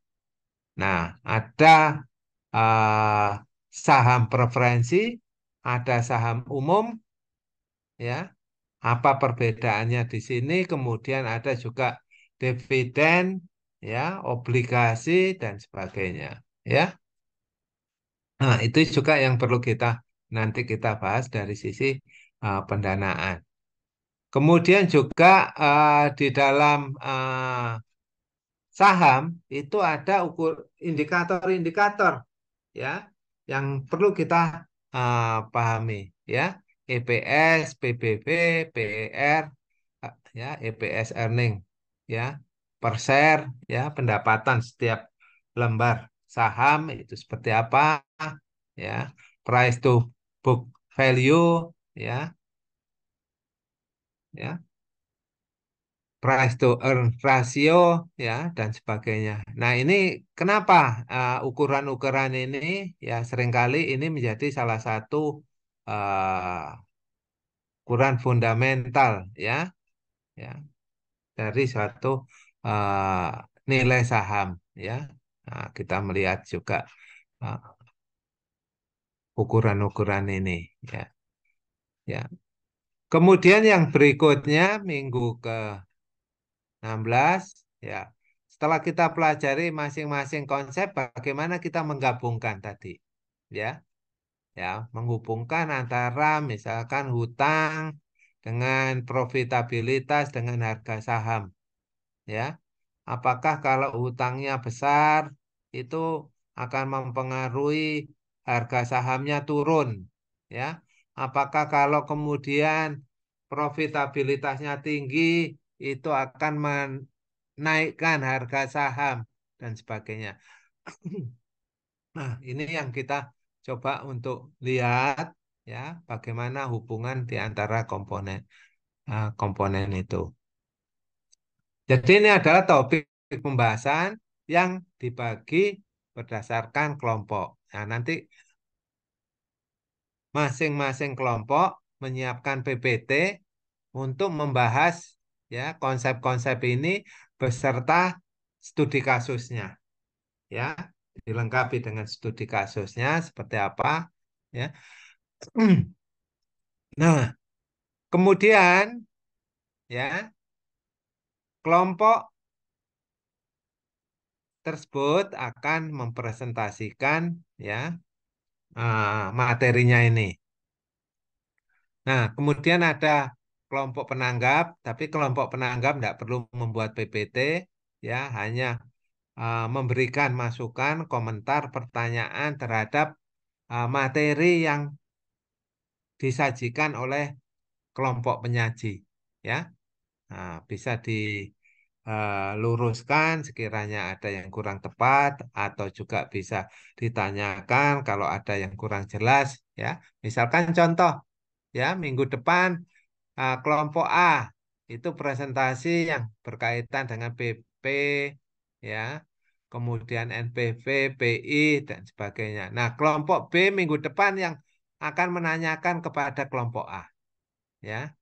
Nah, ada uh, saham preferensi, ada saham umum, ya. Apa perbedaannya di sini? Kemudian ada juga dividen, ya, obligasi dan sebagainya, ya. Nah, itu juga yang perlu nanti kita bahas dari sisi pendanaan. Kemudian juga di dalam saham itu ada indikator-indikator, ya, yang perlu kita pahami, ya. EPS, PBB, PER, ya, EPS earning, ya, per share, ya, pendapatan setiap lembar saham itu seperti apa, ya, price to book value, ya, ya. price to earn ratio ya dan sebagainya. Nah, ini kenapa ukuran-ukuran ini ya seringkali ini menjadi salah satu ukuran fundamental ya ya dari suatu nilai saham ya. Nah, kita melihat juga uh, ukuran-ukuran ini ya ya. Kemudian yang berikutnya minggu ke-16 ya. Setelah kita pelajari masing-masing konsep bagaimana kita menggabungkan tadi ya. Ya, menghubungkan antara misalkan hutang dengan profitabilitas dengan harga saham ya. Apakah kalau hutangnya besar itu akan mempengaruhi harga sahamnya turun ya? Apakah kalau kemudian profitabilitasnya tinggi itu akan menaikkan harga saham dan sebagainya. Nah, ini yang kita coba untuk lihat ya, bagaimana hubungan di antara komponen itu. Jadi ini adalah topik pembahasan yang dibagi berdasarkan kelompok. Nah, nanti masing-masing kelompok menyiapkan PPT untuk membahas ya konsep-konsep ini beserta studi kasusnya. Ya, dilengkapi dengan studi kasusnya seperti apa ya. Nah, kemudian ya kelompok tersebut akan mempresentasikan ya materinya ini. Nah, kemudian ada kelompok penanggap, tapi kelompok penanggap tidak perlu membuat PPT, ya hanya memberikan masukan, komentar, pertanyaan terhadap materi yang disajikan oleh kelompok penyaji, ya. Nah, bisa diluruskan sekiranya ada yang kurang tepat atau juga bisa ditanyakan kalau ada yang kurang jelas, ya. Misalkan contoh, ya minggu depan kelompok A itu presentasi yang berkaitan dengan PP, ya, kemudian NPV, PI dan sebagainya. Nah, kelompok B minggu depan yang akan menanyakan kepada kelompok A, ya,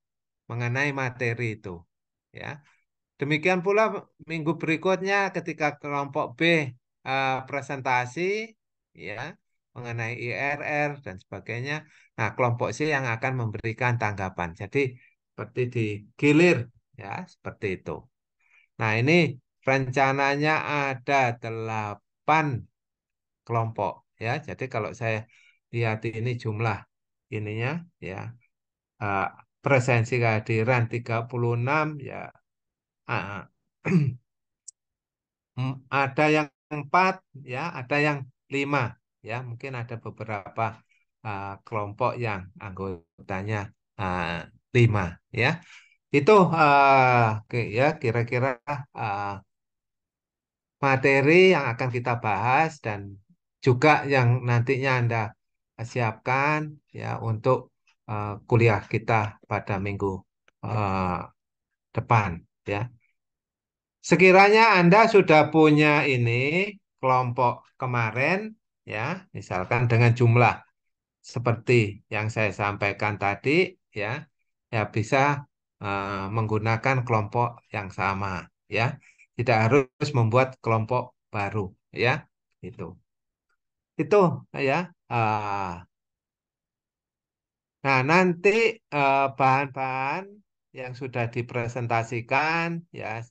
mengenai materi itu, ya. Demikian pula minggu berikutnya ketika kelompok B presentasi, ya, mengenai IRR dan sebagainya. Nah, kelompok C yang akan memberikan tanggapan. Jadi seperti digilir, ya, seperti itu. Nah, ini rencananya ada 8 kelompok, ya. Jadi kalau saya lihat ini jumlah ininya, ya, eh, presensi kehadiran 36, ya. ah, ada yang 4, ya, ada yang 5, ya. Mungkin ada beberapa kelompok yang anggotanya 5, ya. Itu ya kira-kira uh, materi yang akan kita bahas dan juga yang nantinya Anda siapkan ya untuk kuliah kita pada minggu uh, depan, ya. Sekiranya Anda sudah punya ini kelompok kemarin, ya, misalkan dengan jumlah seperti yang saya sampaikan tadi, ya, ya bisa menggunakan kelompok yang sama, ya. Tidak harus membuat kelompok baru, ya. Itu. Itu, ya. Nah, nanti bahan-bahan yang sudah dipresentasikan, ya,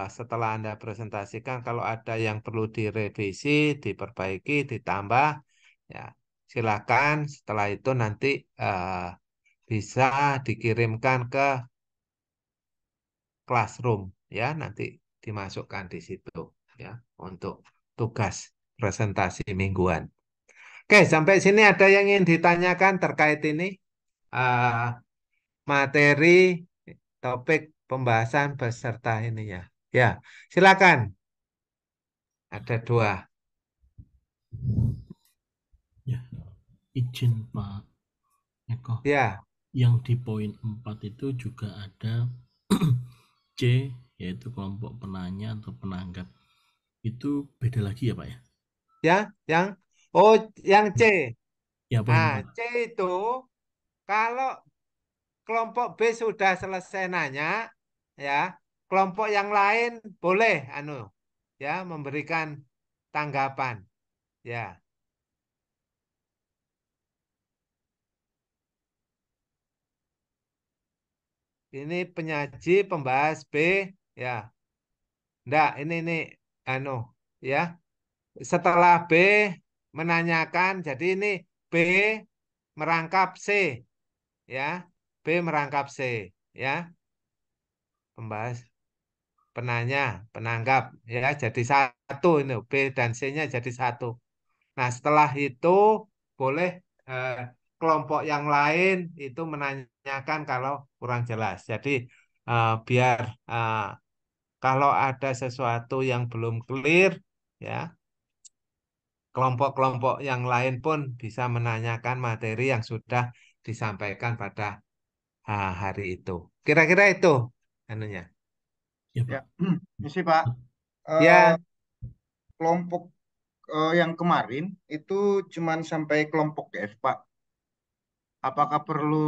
setelah Anda presentasikan, kalau ada yang perlu direvisi, diperbaiki, ditambah, ya, silakan. Setelah itu nanti bisa dikirimkan ke classroom, ya, nanti dimasukkan di situ, ya, untuk tugas presentasi mingguan. Oke, sampai sini ada yang ingin ditanyakan terkait ini materi topik pembahasan beserta ini ya. Ya, silakan. Ada 2. Ya, izin Pak Eko. Ya, Yang di poin 4 itu juga ada C, yaitu kelompok penanya atau penanggap. Itu beda lagi ya Pak ya? Ya, yang oh yang C. Ya apa yang Nah, mana? C itu kalau kelompok B sudah selesai nanya, ya, kelompok yang lain boleh ya memberikan tanggapan. Ya, ini penyaji pembahas B, ya. Enggak, ini anu ya. Setelah B menanyakan, jadi ini B merangkap C, ya. B merangkap C, ya. Pembahas, penanya, penanggap, ya. Jadi satu ini B dan C-nya jadi satu. Nah, setelah itu boleh eh, kelompok yang lain itu menanyakan kalau kurang jelas. Jadi biar kalau ada sesuatu yang belum clear, ya kelompok-kelompok yang lain pun bisa menanyakan materi yang sudah disampaikan pada hari itu. Kira-kira itu anunya. Ya Ya, Pak. misi Pak. Eh, Ya, kelompok yang kemarin itu cuman sampai kelompok F, Pak. Apakah perlu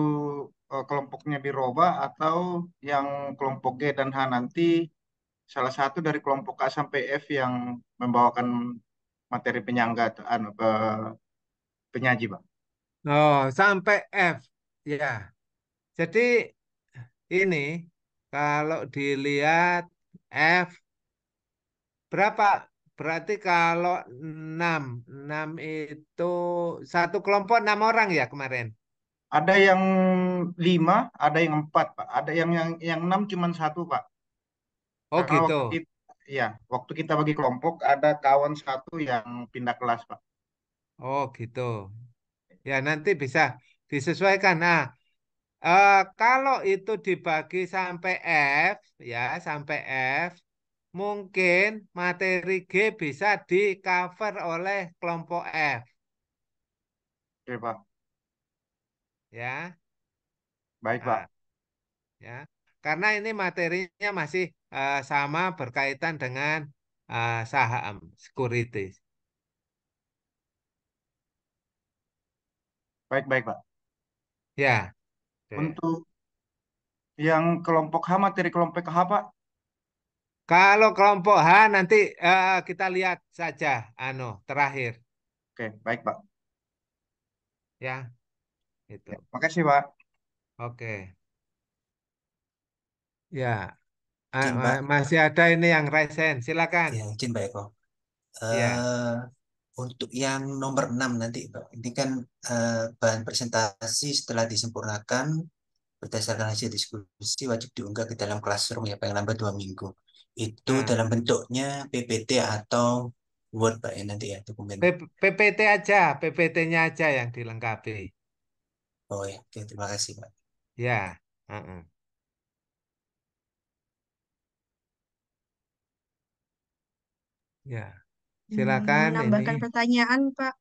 kelompoknya dirubah atau yang kelompok G dan H nanti salah satu dari kelompok A sampai F yang membawakan materi penyangga penyaji, Pak? oh sampai F. Ya, jadi ini kalau dilihat F berapa? Berarti kalau 6 6 itu satu kelompok 6 orang ya kemarin. Ada yang 5, ada yang 4, Pak. Ada yang 6 cuma satu, Pak. Oh Karena gitu. waktu kita bagi kelompok ada kawan satu yang pindah kelas, Pak. Oh gitu. Ya nanti bisa disesuaikan. Nah, kalau itu dibagi sampai F, ya sampai F, mungkin materi G bisa di cover oleh kelompok F, Oke, Pak. ya. Baik, Nah, Pak. ya, karena ini materinya masih sama berkaitan dengan saham securities. Baik, baik, Pak. Ya, oke. Untuk yang kelompok H, materi kelompok H, Pak. Kalau kelompok H nanti kita lihat saja, terakhir, Oke, baik, Pak. ya, Ya, itu. makasih, Pak. Oke, ya. Izin Pak, Masih ada ini yang resen, silakan. ya izin Pak Eko. Ya, Eh, untuk yang nomor 6 nanti Pak, ini kan bahan presentasi setelah disempurnakan berdasarkan hasil diskusi wajib diunggah ke dalam Classroom ya paling lambat 2 minggu. Itu nah, dalam bentuknya PPT atau Word Pak ya nanti ya dokumen. PPT aja, PPT-nya aja yang dilengkapi. Oh ya, oke, terima kasih Pak. Ya, ya, silakan ini. Menambahkan pertanyaan, Pak.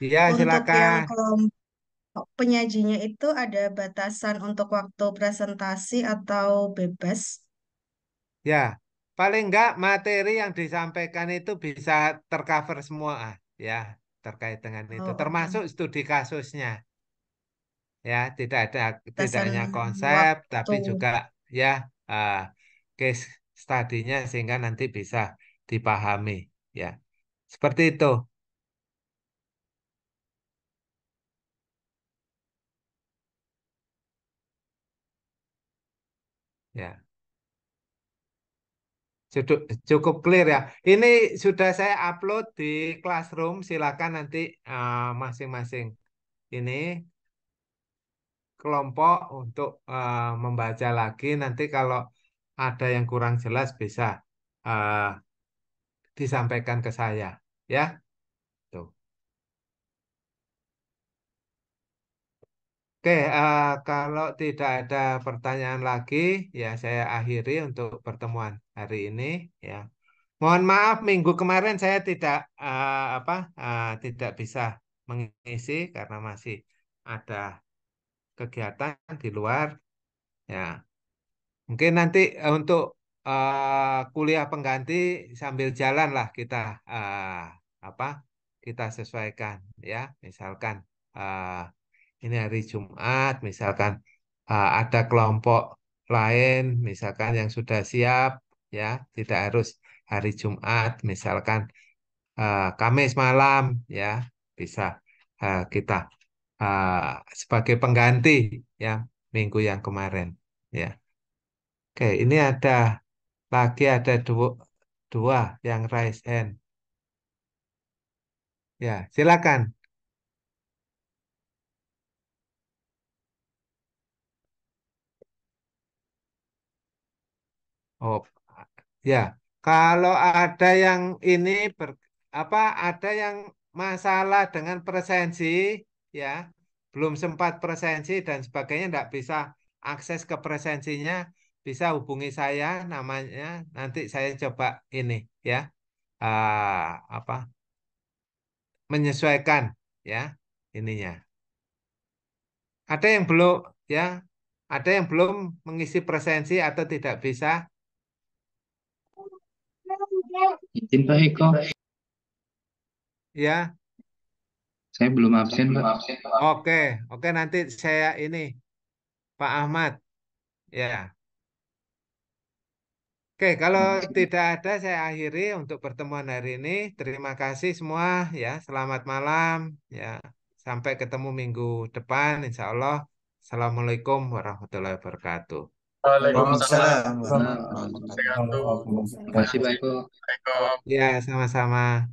Ya, Untuk yang silakan. kelompok penyajinya itu ada batasan untuk waktu presentasi atau bebas? Ya, paling enggak materi yang disampaikan itu bisa tercover semua, ya, terkait dengan itu, Oh, oke. termasuk studi kasusnya. Ya, tidak Batasan hanya konsep, waktu. tapi juga ya uh, case studinya sehingga nanti bisa dipahami. Ya, seperti itu. Ya, cukup cukup clear ya. Ini sudah saya upload di Classroom. Silakan nanti masing-masing ini kelompok untuk membaca lagi. Nanti kalau ada yang kurang jelas bisa uh, disampaikan ke saya. Ya, tuh. Oke, kalau tidak ada pertanyaan lagi, ya saya akhiri untuk pertemuan hari ini. Ya, mohon maaf minggu kemarin saya tidak bisa mengisi karena masih ada kegiatan di luar. Ya, mungkin nanti untuk kuliah pengganti sambil jalan lah kita apa kita sesuaikan ya. Misalkan eh, ini hari Jumat, misalkan ada kelompok lain, misalkan yang sudah siap ya, tidak harus hari Jumat, misalkan Kamis malam ya bisa kita uh, sebagai pengganti ya minggu yang kemarin ya. Oke, ini ada dua, dua yang raise hand. Ya, silakan. Oh, ya. Kalau ada yang ini ada yang masalah dengan presensi ya, belum sempat presensi dan sebagainya tidak bisa akses ke presensinya, bisa hubungi saya namanya, nanti saya coba ini ya, apa menyesuaikan ya ininya. Ada yang belum ya, ada yang belum mengisi presensi atau tidak bisa. Izin Pak Eko, Ya, saya belum absen Pak. oke, oke nanti saya ini Pak Ahmad. Ya, oke kalau tidak ada saya akhiri untuk pertemuan hari ini. Terima kasih semua ya. Selamat malam ya. Sampai ketemu minggu depan, Insya Allah. Assalamualaikum warahmatullahi wabarakatuh. Waalaikumsalam Waalaikumsalam warahmatullahi warahmatullahi wabarakatuh. wabarakatuh. Terima kasih Pak Eko. Ya, sama-sama.